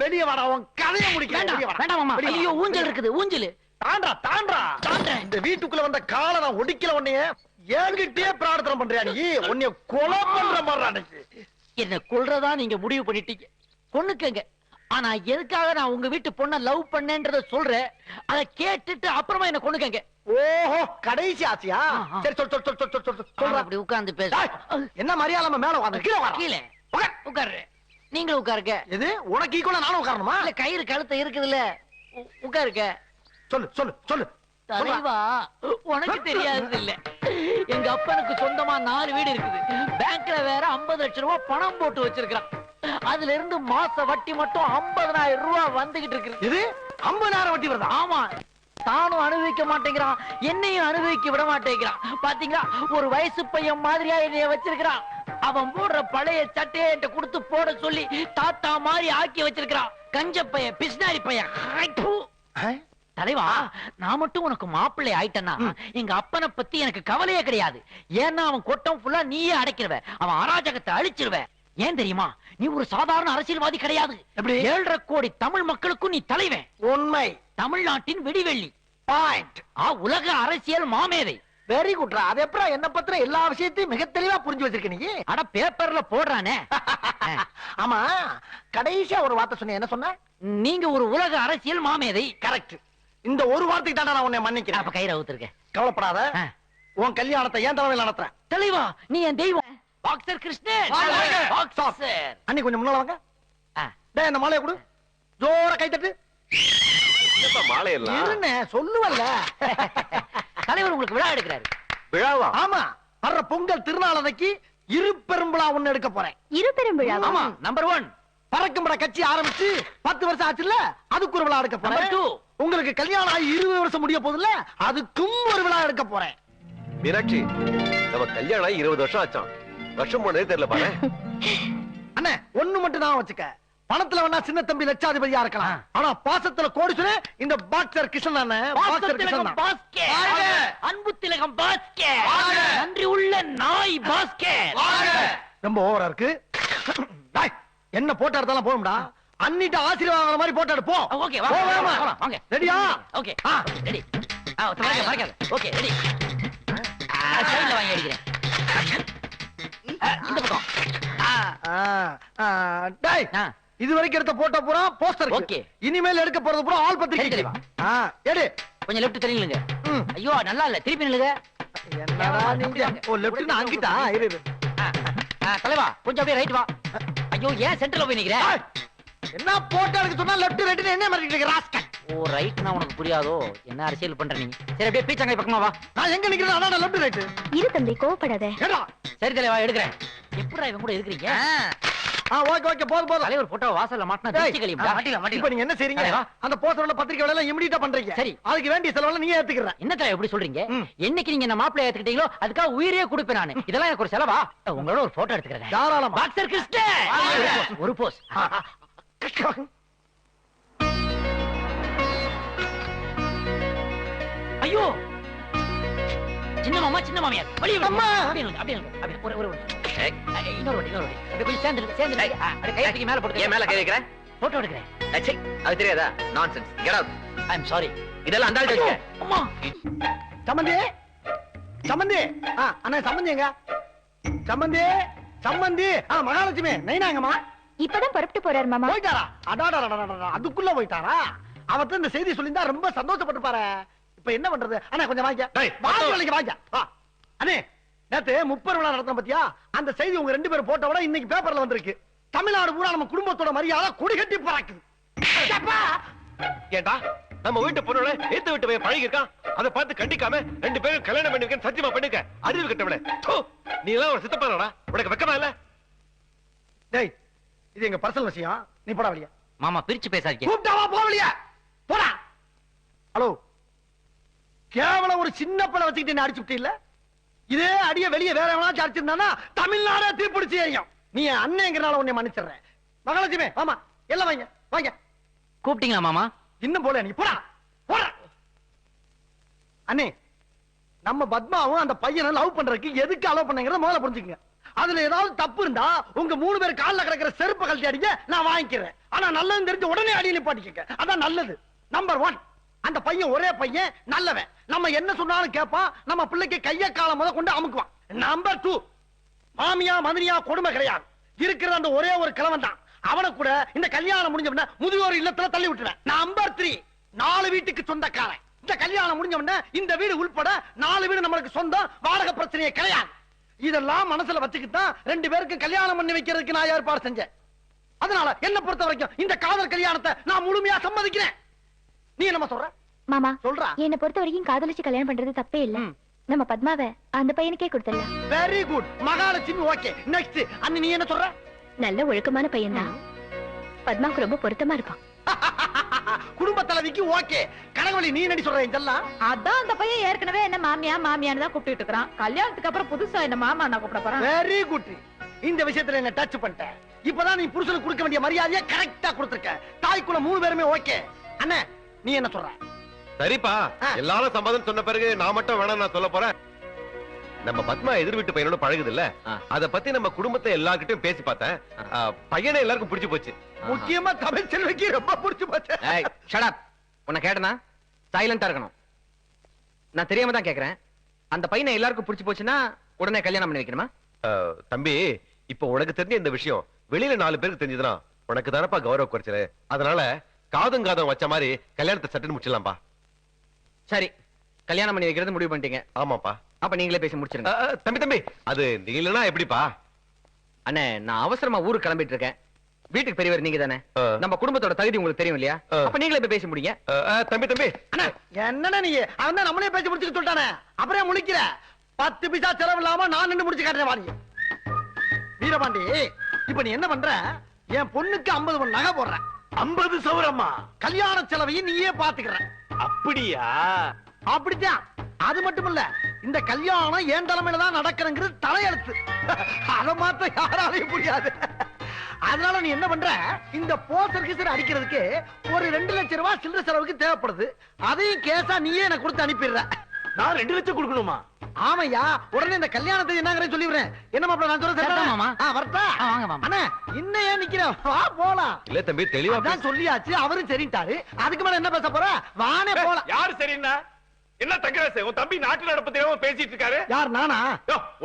வெளியே வாடா, உன் கதையை முடிக்க. ஊஞ்சல் இருக்குது ஊஞ்சல். தாண்டா தாண்டா. இந்த வீட்டுக்குள்ள வந்த காலை நான் ஒடிக்கல. உன்னைய ஏங்கிட்டே பிரார்த்தனை பண்றியா நீ? உன்னைய கொலை பண்ற மாதிரி என்ன கொல்றதா நீங்க முடிவு பண்ணிட்டீங்க. கொன்னுக்கங்க. ஆனா எதுக்காக நான் உங்க வீட்டு பொண்ண லவ் பண்ணேன்றத சொல்றேன். அத கேட்டுட்டு அப்புறமா என்ன கொன்னுக்கங்க. ஓஹோ கடைசி ஆசையா? சரி சொல் சொல் சொல் சொல் சொல் சொல். அப்படி உட்கார்ந்து பேச. என்ன மரியாதை மேல உட்கார்ந்து கீழே வர. கீழே உட்காரு. நீங்க உட்காருங்க. எது உனக்கு ஈக்குவலா நானும் உட்காரணுமா? இல்ல கயிறு கழுத்து இருக்குதுல்ல உட்காருங்க. சொல்லு சொல்லு சொல்லு. தலைவா உனக்கு தெரியாது இல்ல, எங்க அப்பனுக்கு சொந்தமா 4 வீடு இருக்குது. பேங்க்ல வேற 50 லட்சம் ரூபாய் பணம் போட்டு வச்சிருக்கான். அதுல இருந்து மாச வட்டி மட்டும் 50,000 ரூபாய் வந்துகிட்டு இருக்கு. இது 50,000 வட்டி வருதா? ஆமா. தானும் அனுபவிக்க மாட்டேங்கிறான், என்னையும் அனுபவிக்க விட மாட்டேங்கிறான். பாத்தீங்களா ஒரு வயசு பையன் மாதிரியா என்னைய வச்சிருக்கிறான். அவன் போடுற பழைய சட்டையை என்கிட்ட கொடுத்து போட சொல்லி தாத்தா மாதிரி ஆக்கி வச்சிருக்கிறான். கஞ்ச பையன் பிஸ்னாரி பையன். தலைவா நான் மட்டும் உனக்கு மாப்பிள்ளை ஆயிட்டேன்னா எங்க அப்பனை பத்தி எனக்கு கவலையே கிடையாது. ஏன்னா அவன் கொட்டம் ஃபுல்லா நீயே அடைக்கிறவ. அவன் அராஜகத்தை அழிச்சிருவ. ஏன் தெரியுமா? நீ ஒரு சாதாரண அரசியல்வாதி கிடையாது. 7.5 கோடி தமிழ் மக்களுக்கும் நீ தலைவன். உண்மை. தமிழ்நாட்டின் விடிவெள்ளி. பாயிண்ட். உலக அரசியல் மாமேதை. வெரி குட்ரா. அது எப்பரா என்ன பத்திர எல்லா விஷயத்தையும் மிக தெளிவா புரிஞ்சு வச்சிருக்க நீ? அட பேப்பர்ல போடுறானே. ஆமா கடைசியா ஒரு வார்த்தை சொன்ன. என்ன சொன்ன? நீங்க ஒரு உலக அரசியல் மாமேதை. கரெக்ட். இந்த ஒரு வார்த்தைக்கு தாண்டா நான் உன்னை மன்னிக்கிறேன். அப்ப கயிறை ஊத்துருக்கேன். கவலைப்படாத. உன் கல்யாணத்தை ஏன் தலைமையில் நடத்துறேன். தலைவா நீ என் தெய்வம். பாக்ஸர் கிருஷ்ணன். பாக்ஸர். அண்ணி கொஞ்சம் முன்னால வாங்க. டேய் அந்த மாலையை கொடு. ஜோர கை தட்டு. மாலை எல்லாம் என்ன சொல்லுவல்ல. தலைவர் உங்களுக்கு விழா எடுக்கிறாரு. விழாவா? ஆமா வர்ற பொங்கல் திருநாளன்னைக்கு இரு பெரும்பிழா ஒண்ணு எடுக்க போறேன். இரு பெரும்பிழா? ஆமா. நம்பர் 1 பறக்கும்பட கட்சி ஆரம்பிச்சு 10 வருஷம் ஆச்சுல்ல, அதுக்கு ஒரு விழா எடுக்க போறேன். நம்பர் 2 உங்களுக்கு கல்யாணம் ஆகி 20 வருஷம் முடிய போகுதுல்ல, அதுக்கும் ஒரு விழா எடுக்க போறேன். மீனாட்சி நம்ம கல்யாணம் ஆகி 20 வருஷம் ஆச்சாம். வருஷம் போனதே தெரியல பாரு. அண்ணே ஒண்ணு மட்டும் தான் வச்சுக்க. பணத்துல வேணா சின்ன தம்பி லட்சாதிபதியா இருக்கலாம், ஆனா பாசத்துல கோடீஸ்வரன் இந்த பாக்ஸர் கிருஷ்ணன் தானே. பாக்ஸர் கிருஷ்ணன் பாஸ்கே. அன்பு திலகம் பாஸ்கே. நன்றி உள்ள நாய் பாஸ்கே. ரொம்ப ஓவரா இருக்கு. என்ன போட்டோ எடுத்தாலும் போகும்டா. அன்னிட்ட ஆசீர்வாதம் மாதிரி போட்டோ எடுப்போ. ஓகே வாங்க. ரெடியா? Okay ready. மறக்காத. Okay ready. சைடுல வாங்கி அடிக்கிறேன். இந்த பக்கம். டேய் இது வரைக்கும் எடுத்த போட்டோ பூரா போஸ்டர். ஓகே. இனிமேல் எடுக்க போறது பூரா ஆல் பத்திரிக்கை. எடு. கொஞ்சம் லெஃப்ட் தெரியுங்க. ஐயோ நல்லா இல்ல, திருப்பி நில்லுங்க. என்னடா நீங்க? ஓ லெஃப்ட்னா அங்கிட்டா. இரு. தலைவா கொஞ்சம் அப்படியே ரைட் வா. ஐயோ ஏன் சென்டர்ல போய் நிக்கிற? என்ன போட்டோ எடுக்க சொன்னா லெஃப்ட் ரைட் என்ன மாதிரி இருக்கீங்க ராஸ்கல்? ஓ ரைட்னா உனக்கு புரியாதோ? என்ன அரசியல் பண்ற நீ? சரி அப்படியே பீச்சங்காய் பக்கமா வா. நான் எங்க நிக்கிறேன்? அதான் லெஃப்ட் ரைட். இரு தம்பி கோவப்படாத. ஏடா சரி தலைவா எடுக்கறேன். எப்படா இவன் கூட இருக்கிறீங்க? ஓகே ஓகே போதும். தலைவர் போட்டோ வாசல்ல மாட்டினா திருச்சி கலியம்டா. இப்போ நீங்க என்ன செய்றீங்க? அந்த போஸ்டர்ல பத்திரிக்கை வேலை எல்லாம் இமிடியேட்டா பண்றீங்க. சரி அதுக்கு வேண்டிய செலவெல்லாம் நீங்க ஏத்துக்கற. என்ன தலைவர் எப்படி சொல்றீங்க? என்னைக்கு நீங்க நம்ம மாப்பிள்ளை ஏத்துக்கிட்டீங்களோ அதுக்காக உயிரே கொடுப்பேன் நானு. இதெல்லாம் எனக்கு ஒரு செலவா? உங்களோட ஒரு போட்டோ எடுத்துக்கறேன். தாராளமா. பாக்ஸர் கிறிஸ்ட ஒரு போஸ். ஐயோ சின்ன மாமியார் வழி விடு. அம்மா அப்படியே ஒரு இன்னொரு வாட்டி அப்படியே கொஞ்சம் சேர்ந்து அப்படியே கையை தூக்கி மேல போட்டு. ஏன் மேல கை வைக்கிற? போட்டோ எடுக்கிறேன். அச்சே அது தெரியாதா? Nonsense. Get out. I am sorry. இதெல்லாம் அந்த ஆள்ட்ட வச்சுக்க. அம்மா சம்பந்தி அண்ணா சம்பந்திங்க சம்பந்தி மகாலட்சுமி நைனாங்கம்மா. இப்பதான் புறப்பட்டு போறாரு மாமா. போயிட்டாரா? அடாடா அதுக்குள்ள போயிட்டாரா? அவர்ட்ட இந்த செய்தி சொல்லியிருந்தா ரொம்ப சந்தோஷப்பட்டு பாரு. இப்ப என்ன பண்றது? அண்ணா கொஞ்சம் வாங்க. அண்ணே நேத்து 30 விழா நடத்தணும் பத்தியா? அந்த செய்தி உங்க 2 பேரும் போட்டோட இன்னைக்கு பேப்பர்ல வந்திருக்கு. தமிழ்நாடு பூரா நம்ம குடும்பத்தோட மரியாதை கொடி கட்டி பறக்குது. ஏண்டா நம்ம வீட்டு பொண்ணோட ஏத்து விட்டு போய் பழகி இருக்கான். அதை பார்த்து கண்டிக்காம 2 பேரும் கல்யாணம் பண்ணிருக்கேன்னு சத்தியமா பண்ணிக்க. அறிவு கட்டவளே, நீ எல்லாம் ஒரு சித்தப்பாடா? உனக்கு வெக்கமா இல்ல? டேய் இது எங்க பர்சனல் விஷயம். நீ போடா வெளிய. மாமா பிரிச்சு பேசாதீங்க. கூப்பிட்டாவா போ வெளிய. போடா. ஹலோ கேவலம் ஒரு சின்ன பழம் வச்சுக்கிட்டு என்ன அடிச்சு விட்டு இல்ல? இதே அடிய வெளியே வேற எவனாச்சும் அடிச்சிருந்தானா தமிழ்நாடே தீப்பிடிச்சு எரியும். நீ அண்ணங்கிறனால உன்னை மன்னிச்சிடுறேன். மகாலட்சுமி ஆமா எல்லாம் வாங்க. கூப்பிட்டீங்களா மாமா? இன்னும் போல. நீ போடா. அண்ணே நம்ம பத்மாவும் அந்த பையனை லவ் பண்றதுக்கு எதுக்கு அலோவ் பண்ணீங்கறத முதல்ல புரிஞ்சுக்கங்க. அதுல ஏதாவது தப்பு இருந்தா உங்க 3 பேர் கால்ல கிடக்கிற செருப்பு கழட்டி அடிங்க, நான் வாங்கிக்கிறேன். ஆனா நல்லது தெரிஞ்சு உடனே அடி நிப்பாட்டிக்கங்க. அதான் நல்லது. நம்பர் 1 அந்த பையன் ஒரே பையன் நல்லவன். நம்ம என்ன சொன்னாலும் கேட்பான். நம்ம பிள்ளைக்கு கைய காலம் முத கொண்டு அமுக்குவான். நம்பர் 2 மாமியா மதனியா கொடுமை கிடையாது. இருக்கிற அந்த ஒரே ஒரு கிழவன் தான். அவனை கூட இந்த கல்யாணம் முடிஞ்ச உடனே முதியோர் இல்லத்துல தள்ளி விட்டுருவேன். நம்பர் 3 4 வீட்டுக்கு சொந்தக்காரன். இந்த கல்யாணம் முடிஞ்ச உடனே இந்த வீடு உள்பட 4 வீடு நம்மளுக்கு சொந்தம். வாடகை பிரச்சனையே கிடையாது. இதெல்லாம் மனசுல வச்சுக்கிட்டு 2 பேருக்கு கல்யாணம் பண்ணி வைக்கிறதுக்கு நான் ஏற்பாடு செஞ்சேன். அதனால என்ன பொறுத்த வரைக்கும் இந்த காதல் கல்யாணத்தை நான் முழுமையா சம்மதிக்கிறேன். நீ என்ன சொல்ற? மாமா சொல்றா. என்ன பொறுத்த வரைக்கும் காதலிச்சு கல்யாணம் பண்றது தப்பே இல்ல. நம்ம பத்மாவை அந்த பையனுக்கே கொடுத்துடலாம். Very good Mahalakshmi. Okay next. அண்ணி நீ என்ன சொல்ற? நல்ல ஒழுக்கமான பையன் தான். பத்மாவுக்கு ரொம்ப பொருத்தமா இருப்பான். குடும்ப தலைவிக்கு ஓகே. கனகவழி நீ என்ன சொல்ற? இதெல்லாம் அதான் அந்த பையன் ஏற்கனவே என்ன மாமியான்னு தான் கூப்பிட்டு இருக்கான். கல்யாணத்துக்கு அப்புறம் புதுசா என்ன மாமா நான் கூப்பிட போறேன். Very good. இந்த விஷயத்துல என்ன டச் பண்ணிட்ட. இப்பதான் நீ புருஷனுக்கு கொடுக்க வேண்டிய மரியாதையை கரெக்டா கொடுத்திருக்க. தாய்க்குள்ள 3 பேருமே ஓகே. அண்ணே நீ என்ன சொல்ற? சரிப்பா எல்லாரும் சம்மதம் சொன்ன பிறகு நான் மட்டும் வேணாம் நான் சொல்ல போறேன். நம்ம பத்மா எதிர் வீட்டு பையனோட பழகுது இல்ல, அத பத்தி நம்ம குடும்பத்தை எல்லார்கிட்டயும் பேசி பார்த்தேன். பையனை எல்லாருக்கும் பிடிச்சு போச்சு. முக்கியமா தமிழ் செல்விக்கு ரொம்ப பிடிச்சு போச்சு. Shut up. உன்னை கேட்டனா சைலண்டா இருக்கணும். நான் தெரியாம தான் கேக்குறேன். அந்த பையனை எல்லாருக்கும் பிடிச்சு போச்சுன்னா உடனே கல்யாணம் பண்ணி வைக்கணுமா? தம்பி இப்ப உனக்கு தெரிஞ்ச இந்த விஷயம் வெளியில 4 பேருக்கு தெரிஞ்சதுன்னா உனக்கு தானப்பா கௌரவ குறைச்சல. அதனால காதும் வச்ச மாதிரி கல்யாணத்தை சட்டுன்னு முடிச்சிடலாம்பா. சரி கல்யாணம் பண்ணி வைக்கிறது முடிவு பண்ணிட்டீங்க? ஆமாப்பா. அப்ப நீங்களே பேசி முடிச்சிருங்க. தம்பி அது நீ இல்லனா எப்படிப்பா? அண்ணே நான் அவசரமா ஊருக்கு கிளம்பிட்டு இருக்கேன். வீட்டுக்கு பெரியவர் நீங்க தானே. நம்ம குடும்பத்தோட தகுதி உங்களுக்கு தெரியும் இல்லையா? அப்ப நீங்களே போய் பேசி முடிங்க. தம்பி அண்ணா என்னன்னா நீ அவன் தான் நம்மளே பேசி முடிச்சுக்க சொல்லிட்டானே. அப்புறம் முழிக்கிற 10 பைசா செலவு இல்லாம நான் நின்று முடிச்சு காட்டுறேன் வாங்க. வீரபாண்டி இப்ப நீ என்ன பண்ற? என் பொண்ணுக்கு 50 பவுன் நகை போடுற. 50 சவரம்மா. கல்யாண செலவையும் நீயே பாத்துக்கிற. அப்படியா? அப்படித்தான். அது மட்டும் இல்ல இந்த கல்யாணம் என் தலைமையில தான் நடக்கிறங்கிறது தலையெழுத்து. அதை மாத்த யாராலையும் முடியாது. அதனால நீ என்ன பண்ற? இந்த போஸ்டர் கிசர் அடிக்கிறதுக்கு ஒரு 2 லட்சம் ரூபாய் சில்லறை செலவுக்கு தேவைப்படுது. அதையும் கேஸா நீயே எனக்கு கொடுத்து அனுப்பிடுற. நான் 2 லட்சம் கொடுக்கணுமா? ஆமையா. உடனே இந்த கல்யாணத்தை என்னங்கறத சொல்லிடுறேன். என்ன மாப்ள நான் சொல்றேன் மாமா. வரட்டா? வாங்க மாமா. அண்ணா இன்னும் ஏன் நிக்கிற? வா போலாம். இல்ல தம்பி தெளிவா தான் சொல்லியாச்சு. அவரும் சரிட்டாரு. அதுக்கு மேல என்ன பேச போற? வானே போலாம். யார் சரின்னா? என்ன தங்கராசு உன் தம்பி நாட்டு நடப்பு தெரியாம பேசிட்டு இருக்காரு? யார் நானா?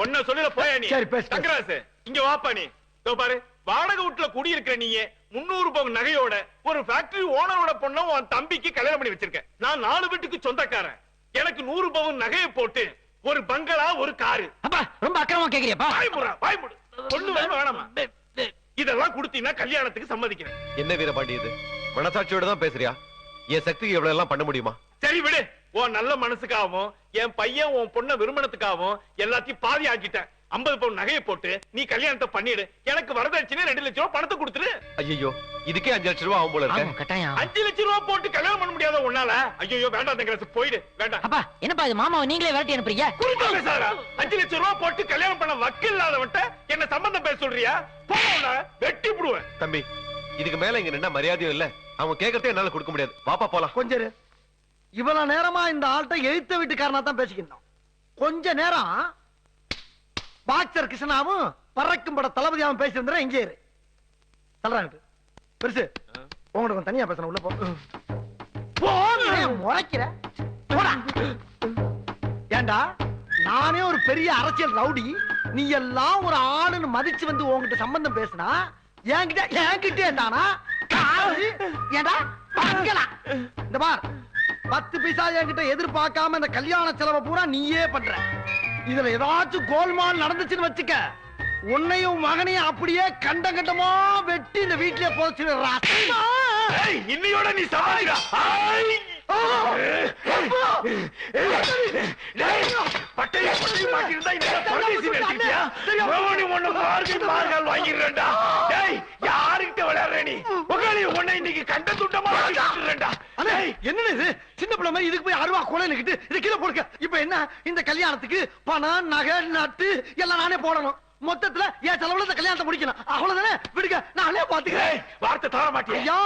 ஒன்ன சொல்லல போயா நீ. சரி பேசு. தங்கராசு இங்க வாப்பா நீ. இதோ பாரு வாடகை வீட்டுல குடி இருக்கிற நீயே 300 பவுன் நகையோட ஒரு ஃபேக்டரி ஓனரோட பொண்ண உன் தம்பிக்கு கல்யாணம் பண்ணி வச்சிருக்க. நான் 4 வீட்டுக்கு சொந்தக்காரன். எனக்கு 100 பவுன் நகையை போட்டு ஒரு பங்களா ஒரு காரு. அப்பா ரொம்ப அக்கிரமா கேக்குறியப்பா. வாய் மூடு. பொண்ணு வேணுமா வேணாமா? இதெல்லாம் கொடுத்தீங்கன்னா கல்யாணத்துக்கு சம்மதிக்கிறேன். என்ன வீரபாண்டி இது? மனசாட்சியோட தான் பேசுறியா? என் சக்திக்கு இவ்வளவு எல்லாம் பண்ண முடியுமா? சரி விடு. உன் நல்ல மனசுக்காகவும் என் பையன் உன் பொண்ண விரும்பணத்துக்காகவும் எல்லாத்தையும் பாதி ஆக்கிட்டேன். 50 பவுன் நகையை போட்டு நீ கல்யாணத்தை பண்ணிடு. எனக்கு வரதட்சணை 2 லட்சம் ரூபாய் பணத்தை கொடுத்துரு. ஐயோ, இதுக்கே 5 லட்சம் ரூபாய் ஆகும் போல இருக்கு. 5 லட்சம் ரூபாய் போட்டு கல்யாணம் பண்ண முடியாத உன்னால? ஐயோ வேண்டாம் தங்கராசு, போயிடு. வேண்டாம். அப்பா என்னப்பா இது மாமாவை நீங்களே விரட்டி அனுப்புறீங்க? குறிப்பா பேசாதடா. 5 லட்சம் ரூபாய் போட்டு கல்யாணம் பண்ண வக்கு இல்லாதவன்ட்ட என்ன சம்பந்தம் பேச சொல்றியா? போடா, வெட்டி விடுவேன். தம்பி, இதுக்கு மேல இங்க நின்னா மரியாதையும் இல்ல. அவங்க கேக்குறதே என்னால கொடுக்க முடியாது. வாப்பா போலாம். கொஞ்சம் இவ்வளவு நேரமா இந்த ஆள்கிட்ட எழுத்த வீட்டுக்காரனா தான் பேசிக்கிட்டோம். கொஞ்ச நேரம் பாக்சர் கிருஷ்ணாவும் பறக்கும் பட தளபதியாவும் பேசியிருந்தா இங்கே இரு. சொல்றாங்க பெருசு, உங்களுக்கு தனியா பேசணும். உள்ள போ. முறைக்கிற ஏண்டா? நானே ஒரு பெரிய அரசியல் ரவுடி, நீ எல்லாம் ஒரு ஆளுன்னு மதிச்சு வந்து உங்ககிட்ட சம்பந்தம் பேசினா என்கிட்ட ஏண்டானா? ஏண்டா இந்த பார், 10 பைசா என்கிட்ட எதிர்பார்க்காம இந்த கல்யாண செலவை பூரா நீயே பண்ற. இதுல ஏதாச்சும் கோல்மால் நடந்துச்சுன்னு வச்சுக்க, உன்னையும் மகனையும் அப்படியே கண்டமா வெட்டி இந்த வீட்டிலே போச்சுடுறா. இன்னையோட நீ சமாளிடா. பட்டையை மாட்டிருந்தா இந்த பரதேசி நினைச்சிட்டியா? மார்கால் வாங்கிடுறேன்டா. யாருக்கிட்ட விளையாடுற நீ? உன்னை இன்னைக்கு கண்ட துண்டமா வாங்கிடுறேன்டா. என்ன இது சின்ன பிள்ளை மாதிரி இதுக்கு போய் 60 கோலை நிக்கிட்டு இது கீழே போடுங்க. இப்ப என்ன, இந்த கல்யாணத்துக்கு பணம் நகை நட்டு எல்லாம் நானே போடணும். மொத்தத்துல என் செலவுல இந்த கல்யாணத்தை முடிக்கணும். அவ்வளவுதானே? விடுங்க, நானே பாத்துக்கிறேன். வார்த்தை தவற மாட்டேன். ஐயா,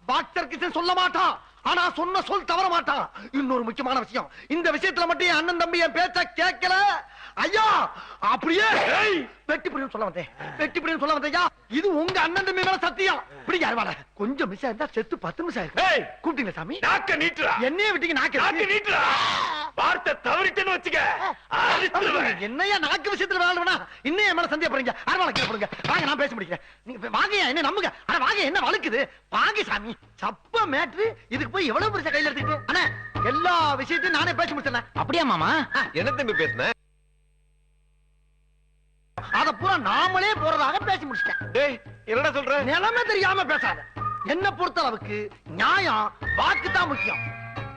பாக்சர் கிஷன் சொல்ல மாட்டான், ஆனா சொன்ன சொல் தவற மாட்டான். இன்னொரு முக்கியமான விஷயம், இந்த விஷயத்துல மட்டும் என் அண்ணன் தம்பி என் பேச்ச கேட்கல ஐயா, அப்படியே வெட்டி புரியும் சொல்ல வந்தேன். வெட்டி புரியும் சொல்ல வந்தேன். இது உங்க அண்ணன் தம்பி மேல சத்தியம். பிடிக்க அருவாடா. கொஞ்சம் மிஸ் ஆயிருந்தா செத்து 10 நிமிஷம் ஆயிருக்கு. கூப்பிட்டீங்க சாமி? நாக்க நீட்டுடா. என்னைய விட்டீங்க? நாக்க நீட்டுடா. வார்த்தை தவறிட்டேன்னு வச்சுக்க. என்னையா நாக்கு விஷயத்துல விளையாடுவா? இன்னும் என் மேல சந்தேகப்படுறீங்க. அருவாளை கீழே போடுங்க. வாங்க, நான் பேச முடிக்கிறேன். நீங்க வாங்க, என்ன நம்புங்க. ஆனா வாங்க, என்ன வழுக்குது? வாங்க சாமி. சப்ப மேட்ரு இதுக்கு போய் எவ்வளவு பெருசா கையில எடுத்துக்கிட்டு அண்ணா எல்லா விஷயத்தையும் நானே பேச முடிச்சேன். அப்படியா மாமா? என்ன தம்பி பேசுன? அத பூரா நாமளே போறதாக பேசி முடிச்சிட்டேன். டேய், என்னடா சொல்ற? நிலைமை தெரியாம பேசாத. என்ன பொறுத்த அளவுக்கு நியாயம் வாக்கு தான் முக்கியம்.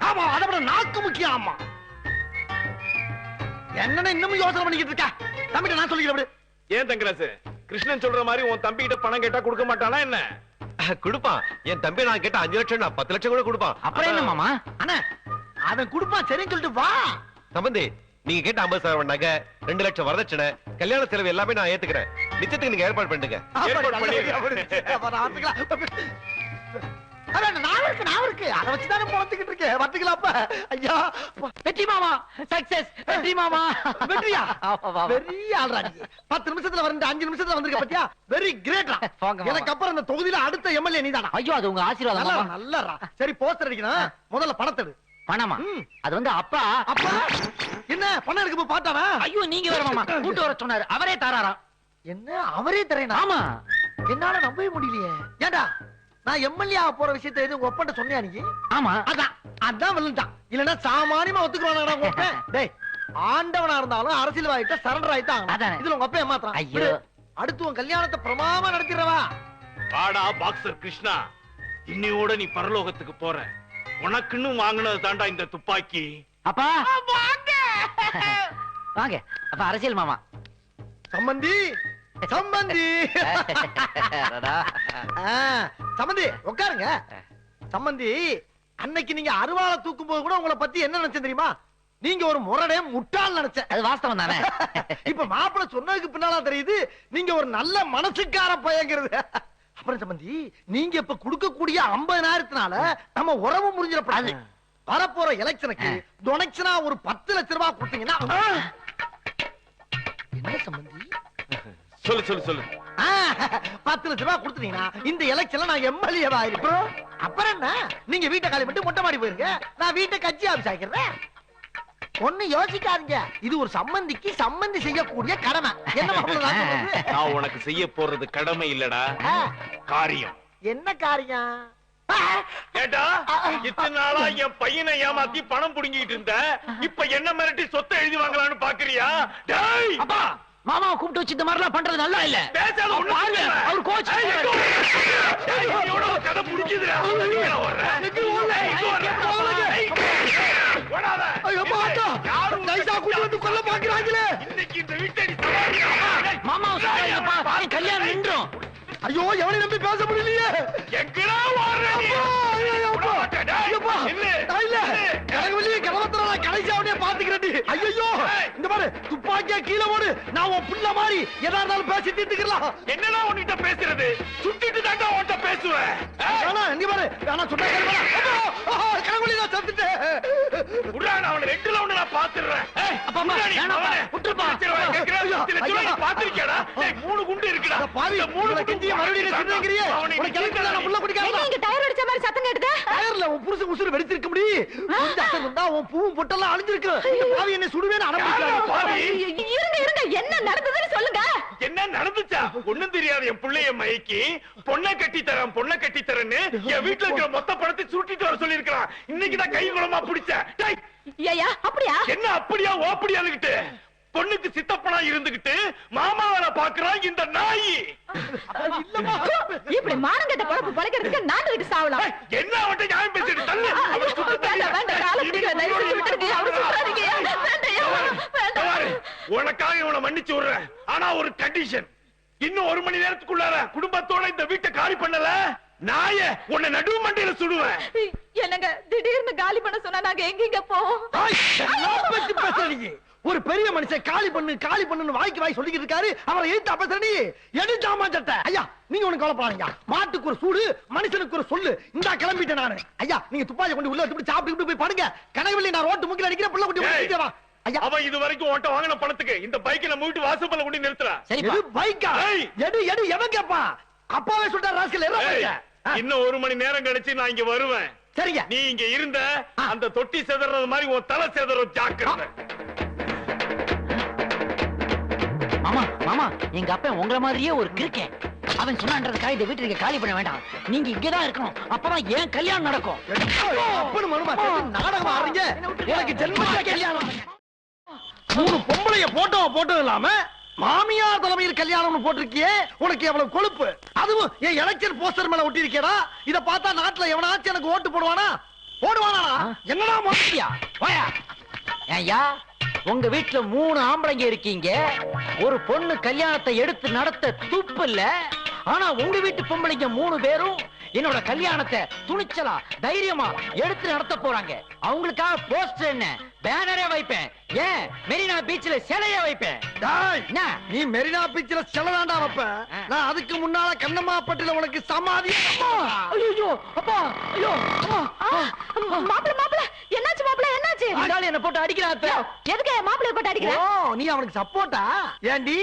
ஆமா, அதை விட நாக்கு முக்கியம். ஆமா, என்னன்னு இன்னமும் யோசனை பண்ணிக்கிட்டு இருக்க? தம்பிட்ட நான் சொல்லிக்கிறேன். ஏன் தங்கராசு, கிருஷ்ணன் சொல்ற மாதிரி உன் தம்பி கிட்ட பணம் கேட்டா கொடுக்க மாட்டானா என்ன? கொடுப்பான். என் தம்பி நான் கேட்ட 5 லட்சம் 10 லட்சம் கூட கொடுப்பான். அப்புறம் என்ன மாமா? அண்ணா, அவன் கொடுப்பான், சரின்னு சொல்லிட்டு வா. சம்பந்தி, நீங்க கேட்ட 50,000 நகை, 2 லட்சம் வரதட்சணை, கல்யாண செலவு எல்லாமே நான் ஏத்துக்கிறேன். நிச்சயத்துக்கு நீங்க ஏற்பாடு பண்ணுங்க. நான் இருக்கு அதை வச்சுதானே பொழந்துக்கிட்டு இருக்கேன். வரட்டுங்களா? ஐயா, வெற்றி மாமா சக்சஸ். வெற்றி மாமா வெற்றியா? பெரிய ஆள்ரா நீ. 10 நிமிஷத்துல வந்து 5 நிமிஷத்துல வந்திருக்க பத்தியா? வெரி கிரேட்ரா. எனக்கு அப்புறம் இந்த தொகுதியில அடுத்த எம்எல்ஏ நீதானா? ஐயோ, அது உங்க ஆசீர்வாதம். நல்லரா. சரி, போஸ்டர் அடிக்கணும். முதல்ல பணத்தை எடு. பணமா? அது வந்து அப்பா. அப்பா என்ன பணம் எடுக்க போய் பார்த்தானா? ஐயோ, நீங்க வேற மாமா. கூட்டு வர சொன்னாரு, அவரே தராராம். என்ன, அவரே தரேனா? ஆமா. என்னால நம்பவே முடியலையே. ஏண்டா, நான் எம்எல்ஏ போற விஷயத்தை எது உங்க ஒப்பன்ட்ட சொன்னியா நீ? ஆமா. அதான் விழுந்தான். இல்லன்னா சாமானியமா ஒத்துக்குவானா உங்க ஒப்பன்? டேய், ஆண்டவனா இருந்தாலும் அரசியல்வாதிட்ட சரண்டர் ஆயிட்டான். இதுல உங்க அப்பா ஏமாத்துறான். ஐயோ, அடுத்து உன் கல்யாணத்தை பிரமாமா நடத்திடுறவா. வாடா பாக்ஸர் கிருஷ்ணா, இன்னையோட நீ பரலோகத்துக்கு போற. உனக்குன்னு வாங்கினது தாண்டா இந்த துப்பாக்கி. அப்பா வாங்க. அப்ப அரசியல் மாமா. சம்பந்தி சம்பந்தி சம்பந்தி உட்காருங்க. சம்பந்தி, அன்னைக்கு நீங்க அருவாளை தூக்கும் போது கூட உங்களை பத்தி என்ன நினைச்சேன் தெரியுமா? நீங்க ஒரு முரடே முட்டாள் நினைச்சேன். அது வாஸ்தவம் தானே? இப்ப மாப்பிள்ளை சொன்னதுக்கு பின்னால தெரியுது நீங்க ஒரு நல்ல மனசுக்கார பையங்கிறது. அப்புறம் சம்பந்தி, நீங்க இப்ப கொடுக்கக்கூடிய 50,000னால நம்ம உறவு முடிஞ்சிடப்படாது. வரப்போற எலெக்ஷனுக்கு டொனேஷனா ஒரு 10 லட்சம் ரூபாய் கொடுத்தீங்கன்னா. என்ன சம்பந்தி? சொல்லு சொல்லு சொல்லு. 10 லட்சம் ரூபாய் கொடுத்தீங்கன்னா இந்த எலெக்ஷன்ல நான் எம்எல்ஏ ஆயிருப்பேன். அப்புறம் என்ன, நீங்க வீட்டை காலி மட்டும் மொட்டை மாடி போயிருங்க, நான் வீட்டை கட்சி ஆபீஸ் ஆக்கிறேன். ஒண்ணு யோசிக்காதீங்க, இது ஒரு சம்பந்திக்கு சம்பந்தி செய்யக்கூடிய கடமை. என்ன நான் உனக்கு செய்ய போறது கடமை இல்லடா, காரியம். என்ன காரியம்? ஏடா, இத்தனை நாளா என் பையனை ஏமாத்தி பணம் புடுங்கிட்டு இருந்த, இப்ப என்ன மிரட்டி சொத்தை எழுதி வாங்கலாம்னு பாக்குறியா? டேய், அப்பா மாமாவை கூப்பிட்டு வச்சு இந்த மாதிரி எல்லாம் பண்றது நல்லா இல்ல. பாருங்க அவர் கோச் கதை முடிக்குதுடா. மாமா கல்யாணம் நின்றோம். ஐயோ எவனை நம்பி பேச முடியலையே. ஐயோ இந்த மாதிரி துப்பாக்கியா கீழே ஓடு. நான் உன் புள்ள மாதிரி எதா இருந்தாலும் பேசி தீர்த்துக்கலாம். என்னடா உன்கிட்ட பேசுறது? சுட்டிட்டு தாண்டா உன்கிட்ட பேசுவேன். நீ பாரு நான் சொன்ன கடவுளி நான் செத்துட்டேன். அவனை ரெண்டுல ஒண்ணு நான் பாத்துறேன். பாத்திருக்கேடா 3 குண்டு இருக்குடா. பாவி 3 குண்டு மறுபடியும் சின்னங்கறியே. உனக்கு எதுக்கு நான் புள்ள குடிக்காம நீங்க டயர் அடிச்ச மாதிரி சத்தம் கேட்டது. டயர்ல உன் புருஷன் உசுறு வெடிச்சிருக்க முடியும். கொஞ்சம் அசர் வந்தா உன் பூவும் பொட்டெல்லாம் அழிஞ்சிருக்கு. இந்த பாவி என்ன சுடுவேன்னு அடம்பிட்டாரு. இருங்க என்ன நடந்ததுன்னு சொல்லுங்க. என்ன நடந்துச்சா? ஒண்ணும் தெரியாது. என் புள்ளைய மயக்கி பொண்ணை கட்டி தரேன் பொண்ணை கட்டி தரேன்னு என் வீட்டுல இருக்கிற மொத்த பணத்தை சுட்டிட்டு வர சொல்லி இருக்கான். இன்னைக்குதான் கை குளமா பிடிச்சேன். அப்படியா? என்ன அப்படியா ஓப்படியானுகிட்டு பொண்ணுக்கு சித்தப்பனா இருந்துகிட்டு மாமாவளை பாக்குறான் இந்த நாயி. இப்படி மானங்கட்ட பொழப்பு பழக்கிறதுக்கு நாட்டுக்கிட்டு சாவலாம். என்ன அவன்கிட்ட நியாயம் பேசிட்டு தள்ளு. உனக்காக இவனை மன்னிச்சு விடுறேன். ஆனா ஒரு கண்டிஷன். இன்னும் 1 மணி நேரத்துக்குள்ளார குடும்பத்தோட இந்த வீட்டை காலி பண்ணல நாய உன்னை நடுவு மண்டையில சுடுவேன். என்னங்க திடீர்னு காலி பண்ண சொன்னா நாங்க எங்க போவோம்? ஒரு பெரிய மனுஷன் காலி பண்ணுன்னு வாய்க்கு வாய் சொல்லிக்கிட்டு இருக்காரு. அவரை எழுத்தா பேசுற நீ எடுத்தாமா சட்டை. ஐயா நீங்க ஒண்ணு கவலைப்படாதீங்க. மாட்டுக்கு ஒரு சூடு மனுஷனுக்கு ஒரு சொல்லு. இந்த கிளம்பிட்டேன் நானு. ஐயா நீங்க துப்பாக்கி கொண்டு உள்ள வச்சு சாப்பிட்டு போய் படுங்க. கனவுல நான் ரோட்டு முக்கில அடிக்கிற புள்ள குட்டி வா. அவன் இது வரைக்கும் உன்கிட்ட வாங்கின பணத்துக்கு இந்த பைக்கை நம்ம வீட்டு வாசப்பல கொண்டு நிறுத்துறா. எது பைக்கா? எடு எவன் கேப்பா? அப்பாவே சொல்றாரு ராஸ்கல் ஏறா பைக்க. இன்னும் 1 மணி நேரம் கழிச்சு நான் இங்க வருவேன். சரிங்க. நீ இங்க இருந்த அந்த தொட்டி செதறது மாதிரி உன் தலை செதறும் ஜாக்கிரதை. மாமா மாமா எங்க அப்பா உங்கள மாதிரியே ஒரு கிறுக்கன். அவன் சொன்னான்றதுக்காக இந்த வீட்டுக்கு காலி பண்ண வேண்டாம். நீங்க இங்கதான் இருக்கணும். அப்பதான் ஏன் கல்யாணம் நடக்கும். அப்பனு மனுமா நாடகம் ஆடுறீங்க. எனக்கு ஜென்மத்துல கல்யாணம். 3 பொம்பளைய போட்டோ இல்லாம மாமியார் தலைமையில் கல்யாணம் போட்டிருக்கியே. உனக்கு எவ்வளவு கொழுப்பு. அதுவும் என் எலெக்ஷன் போஸ்டர் மேல ஒட்டி இருக்கேடா. இத பார்த்தா நாட்டுல எவனாச்சும் எனக்கு ஓட்டு போடுவானா? என்னடா மொட்டியா வாயா. ஐயா உங்க வீட்டுல 3 ஆம்பளைங்க இருக்கீங்க. ஒரு பொண்ணு கல்யாணத்தை எடுத்து நடத்த துப்பு இல்ல. ஆனா உங்க வீட்டு பொம்பளைங்க 3 பேரும் என்னோட கல்யாணத்தை துணிச்சலா தைரியமா எடுத்து நடத்த போறாங்க. அவங்களுக்காக போஸ்டர் என்ன பேனரே வைப்பேன். ஏன் மெரினா பீச்ல சிலைய வைப்பேன். நீ மெரினா பீச்ல சிலை தாண்டா வைப்ப. நான் அதுக்கு முன்னால கண்ணம்மாப்பட்டில உனக்கு சமாதி. ஐயோ அப்பா ஐயோ மாப்பிள என்னாச்சு மாப்பிள என்னாச்சு? என்ன போட்டு அடிக்கிறான். எதுக்கு மாப்பிளைய போட்டு அடிக்கிற? நீ அவனுக்கு சப்போர்ட்டா? ஏண்டி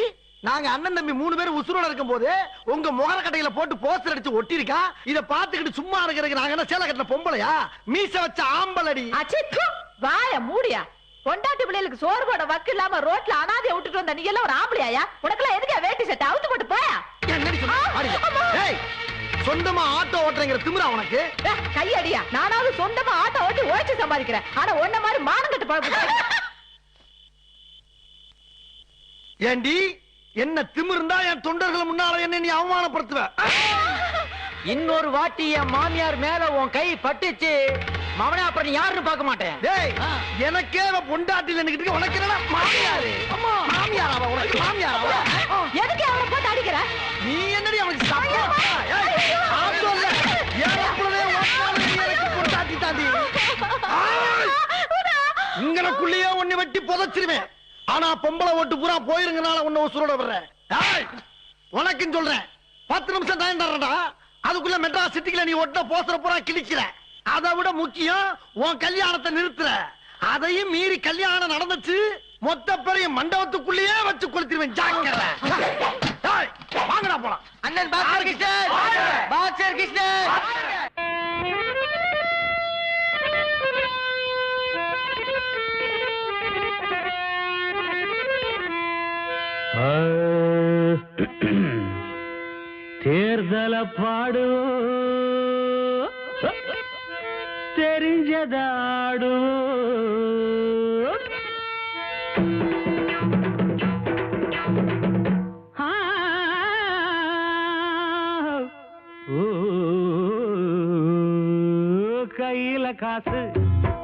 நாங்க அண்ணன் தம்பி 3 பேரும் உசுரோட இருக்கும் போது உங்க முகரக்கட்டையில போட்டு போஸ்டர் அடிச்சு ஒட்டி இருக்கா. இத பாத்துக்கிட்டு சும்மா இருக்கிறதுக்கு நாங்க என்ன சேலை கட்டின பொம்பளையா? மீச வச்ச ஆம்பளடி. வாய மூடியா. பொண்டாட்டி பிள்ளைகளுக்கு சோறு போட வக்கு இல்லாம ரோட்ல அனாதைய விட்டுட்டு வந்த நீ எல்லாம் ஒரு ஆம்பளையா? உனக்கெல்லாம் எதுக்கு வேட்டி சட்டை அவுத்து போட்டு போயா? சொந்தமா ஆட்டோ ஓட்டுறங்கிற திமிரா உனக்கு? கையடியா. நானாவது சொந்தமா ஆட்டோ ஓட்டி உழைச்சு சம்பாதிக்கிறேன். ஆனா ஒன்ன மாதிரி மானங்கட்டு பழப்பு. ஏண்டி என்ன திமிருந்தா என் தொண்டர்கள் முன்னால என்ன நீ அவமானப்படுத்துவ? இன்னொரு வாட்டி என் மாமியார் மேல உன் கை பட்டுச்சு மவனே அப்புறம் நீ யாருன்னு பார்க்க மாட்டேன். டேய் எனக்கே பொண்டாட்டில நிக்கிட்டு உனக்கு என்ன மாமியாரு? அம்மா மாமியார் அவ உனக்கு மாமியார் அவ. எதுக்கு அவளை போட்டு அடிக்கிற? நீ என்னடி அவனுக்கு சப்போர்ட்? ஏய் சொல்ல ஏறப்பளவே ஓட்டாலே எனக்கு பொண்டாட்டி தாண்டி. இங்கனக்குள்ளேயே உன்னை வெட்டி புதைச்சிருவேன். ஆனா பொம்பளை ஓட்டு பூரா போயிருங்கனால உன்னை உசுரோட விடுறேன். உனக்குன்னு சொல்றேன் 10 நிமிஷம் டைம் தர்றடா. அதுக்குள்ள மெட்ராஸ் சிட்டிக்குள்ள நீ ஒட்ட போஸ்டர் பூரா கிழிக்கிற. அதை விட முக்கியம் உன் கல்யாணத்தை நிறுத்துற. அதையும் மீறி கல்யாணம் நடந்துச்சு மொத்த பேரையும் மண்டபத்துக்குள்ளேயே வச்சு கொளுத்திடுவேன். ஜாக்கிரதை. வாங்கடா போலாம். அண்ணன் பாக்ஸர் கிருஷ்ணன் பாக்ஸர் கிருஷ்ணன். தேர்தல பாடு தெரிஞ்சதாடு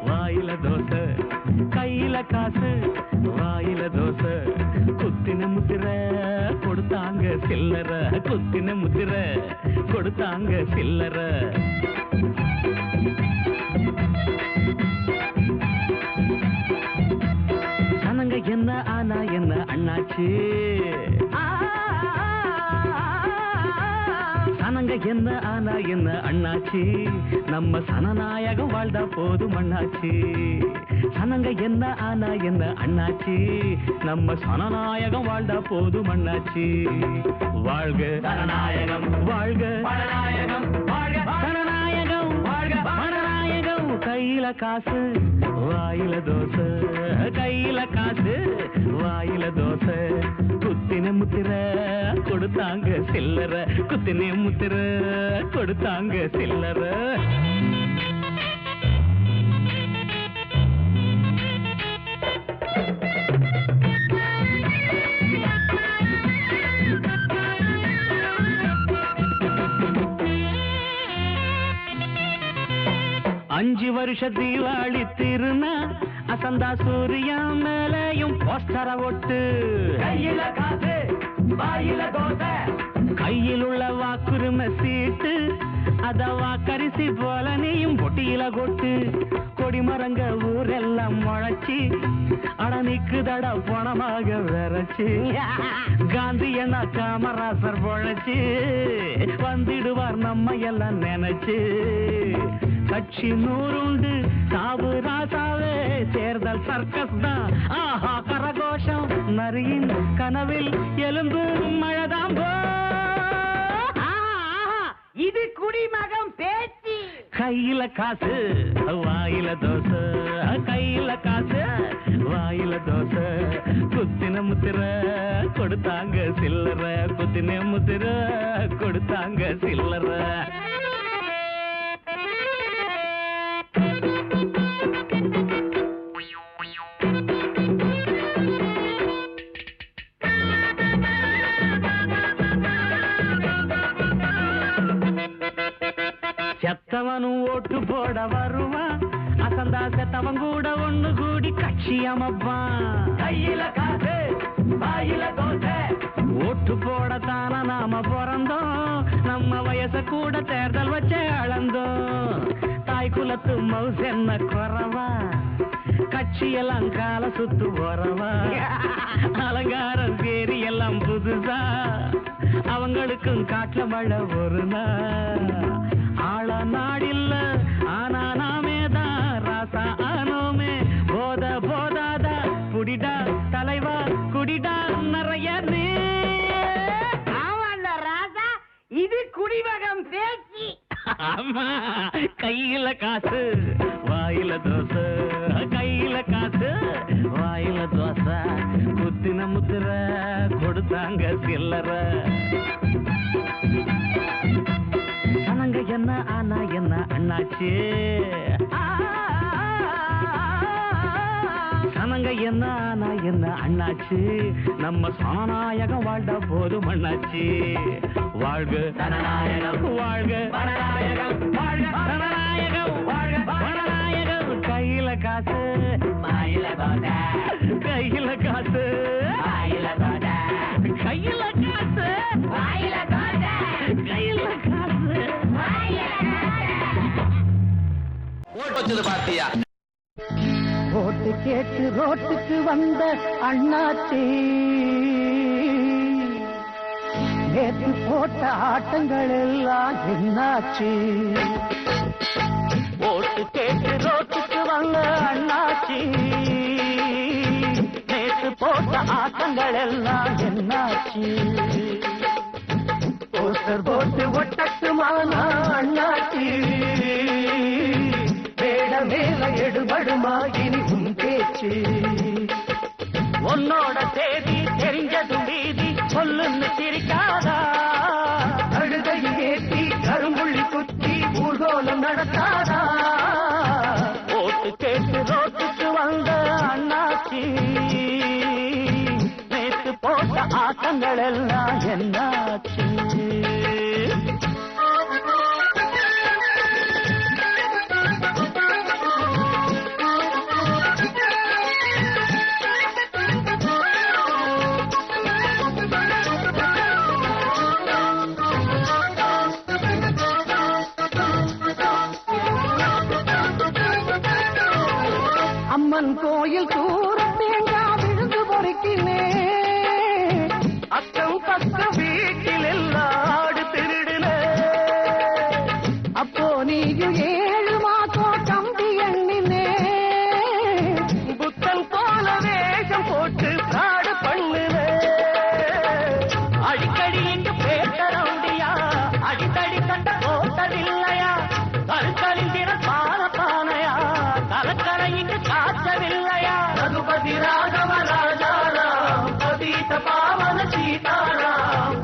வாயில தோசை கையில காசு வாயில தோசை குத்தின முத்திர கொடுத்தாங்க சில்லற குத்தின முத்திர கொடுத்தாங்க சில்லற சனங்க என்ன ஆனா என்ன அண்ணாச்சு சனங்க என்ன ஆனா என்ன அண்ணாச்சி நம்ம சனநாயகம் வாழ்ந்தா போதும் அண்ணாச்சி சனங்க என்ன ஆனா என்ன அண்ணாச்சி நம்ம சனநாயகம் வாழ்ந்தா போதும் அண்ணாச்சி வாழ்க சனநாயகம் வாழ்க பணநாயகம் வாழ்க சனநாயகம் வாழ்க பணநாயகம் கையில காசு வாயில தோசை கையில காசு வாயில தோசை குத்தின முத்திர கொடுத்தாங்க சில்லற குத்தின முத்திர கொடுத்தாங்க சில்லற அஞ்சு வருஷ தீபாவளி திருநா அசந்தா சூரியா மேலையும் போஸ்டர ஒட்டு கையில காசு வாயில தோசை கையில் உள்ள வாக்குரிமை சீட்டு அத வாக்கரிசி போல நீயும் பொட்டியில கொட்டு கொடிமரங்க ஊரெல்லாம் முளைச்சி அடனிக்குதட பணமாக விரைச்சி காந்தி என்ன காமராசர் பொழைச்சி வந்திடுவார் நம்ம எல்லாம் நினைச்சு கட்சி நூறுண்டு சாவு ராசாவே தேர்தல் சர்க்கஸ் தான் ஆஹா கரகோஷம் நரியின் கனவில் எலும்பு மழைதாம்போ இது குடிமகன் பேச்சு கையில காசு வாயில தோசை கையில காசு வாயில தோசை குத்தின முத்திர கொடுத்தாங்க சில்லற குத்தின முத்திர கொடுத்தாங்க சில்லற செத்தவனும் ஓட்டு போட வருவான் அசந்தா செத்தவன் கூட ஒண்ணு கூடி கட்சி அமைப்பான் கையில காசு வாயில தோசை ஓட்டு போடத்தான நாம பிறந்தோம் நம்ம வயச கூட தேர்தல் வச்சே அளந்தோம் தாய் குலத்து மவுஸ் என்ன குறவா கட்சியெல்லாம் கால சுத்து போறவா அலங்காரம் சேரி எல்லாம் புதுசா அவங்களுக்கும் காட்டுல மழை ஒரு நாள் ஆள நாடில்ல ஆனா நாமே தான் ராசா ஆனோமே போத போதாதா புடிடா தலைவா குடிடா நிறைய ராசா இது குடிமகன் பேச்சு ஆமா கையில காசு வாயில தோசை கையில காசு வாயில தோசை குத்தின முத்திர கொடுத்தாங்க சில்லற சனங்க என்ன ஆனா என்ன அண்ணாச்சு சனங்க என்ன ஆனா என்ன அண்ணாச்சு நம்ம சனநாயகம் வாழ்ந்தா போதும் அண்ணாச்சு வாழ்க சனநாயகம் வாழ்க பணநாயகம் வாழ்க சனநாயகம் வாழ்க பணநாயகம் கையில காசு வாயில தோசை கையில காசு வாயில தோசை கையில காசு வாயில தோசை கையில காசு ஓட்டு வச்சது பாத்தியா ஓட்டு கேட்டு ரோட்டுக்கு வந்த அண்ணாச்சி நேற்று போட்ட ஆட்டங்கள் எல்லாம் என்னாச்சு ஓட்டு கேட்டு ரோட்டுக்கு வந்த அண்ணாச்சி நேற்று போட்ட ஆட்டங்கள் எல்லாம் என்னாச்சு போஸ்டர் போட்டு ஒட்டட்டுமானா அண்ணாச்சி வேட மேல எடுபடுமா இனி உன் பேச்சு உன்னோட தேதி தெரிஞ்சது மீதி சொல்லுன்னு சிரிக்காதா அழுகையில் ஏற்றி கரும்புள்ளி குத்தி ஊர்கோலம் நடத்தாதா ஓட்டு கேட்டு ரோட்டுக்கு வந்த அண்ணாச்சி நேற்று போட்ட ஆட்டங்கள் எல்லாம் என்னாச்சு அம்மன் கோயில் தூர தேங்காய் விழுந்து பொறுக்கினே அக்கம் பக்கம் வீட்டில் எல்லாடு திருடுன அப்போ நீயும் 7 மாசம் தம்பி எண்ணினே புத்தன் போல வேஷம் போட்டு காடு பண்ணுன அடிக்கடி இங்கு பேட்ட ரவுடியா அடித்தடி கண்ட போட்டதில்லையா கருக்கலிந்திர பால பானையா கலக்கரை இங்கு காய்ச்சவில்லையா ரகுபதி ராகவ ராஜாராம் பதீத பாவன சீதாராம்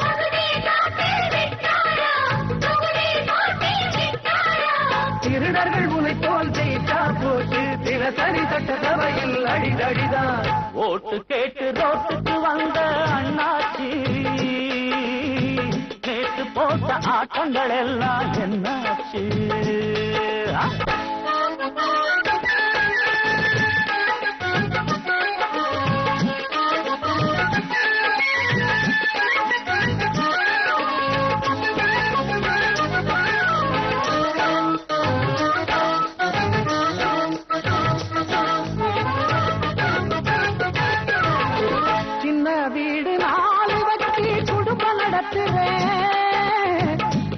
திருடர்கள் உனை போல் ஜெயிச்சா போட்டு தினசரி சட்ட சபையில் அடிதடிதான் ஓட்டு கேட்டு ரோட்டுக்கு வந்த அண்ணாச்சி நேற்று போட்ட ஆட்டங்கள் எல்லாம் என்னாச்சு சின்ன வீடு 4 வச்சு குடும்பம் நடத்துறேன்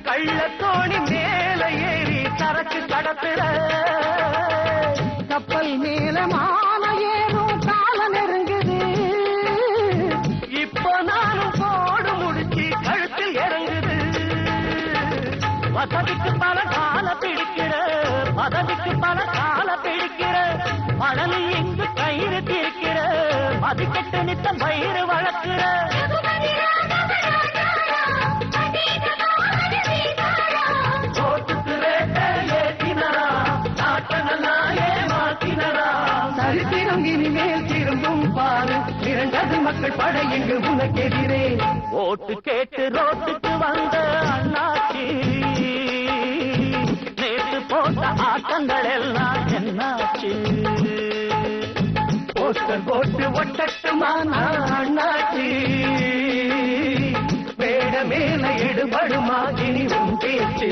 கள்ளத்தோணி மேல ஏறி சரக்கு கடத்துற கப்பல் மேல மான ஏறும் காலம் நெருங்குது இப்போ நானும் போடு முடிச்சு கழுத்தில் இறங்குது வசதிக்கு பல கால பிடிக்கிற பதவிக்கு பல கால பிடிக்கிற மணலி இங்கு கயிறு தீர்க்கிற மதிக்கட்டு நித்தம் வயிறு வளர்க்கிற சரித்திரம் இனிமேல் திரும்பும் பாரு இரண்டது மக்கள் படை எங்கு உனக்கெதிரே ஓட்டு கேட்டு ரோட்டுக்கு வந்த அண்ணாச்சி நேற்று போட்ட ஆட்டங்கள் எல்லாம் என்னாச்சு போஸ்டர் போட்டு ஒட்டட்டுமான அண்ணாச்சி மேட மேல எடுபடுமா இனி உன் பேச்சு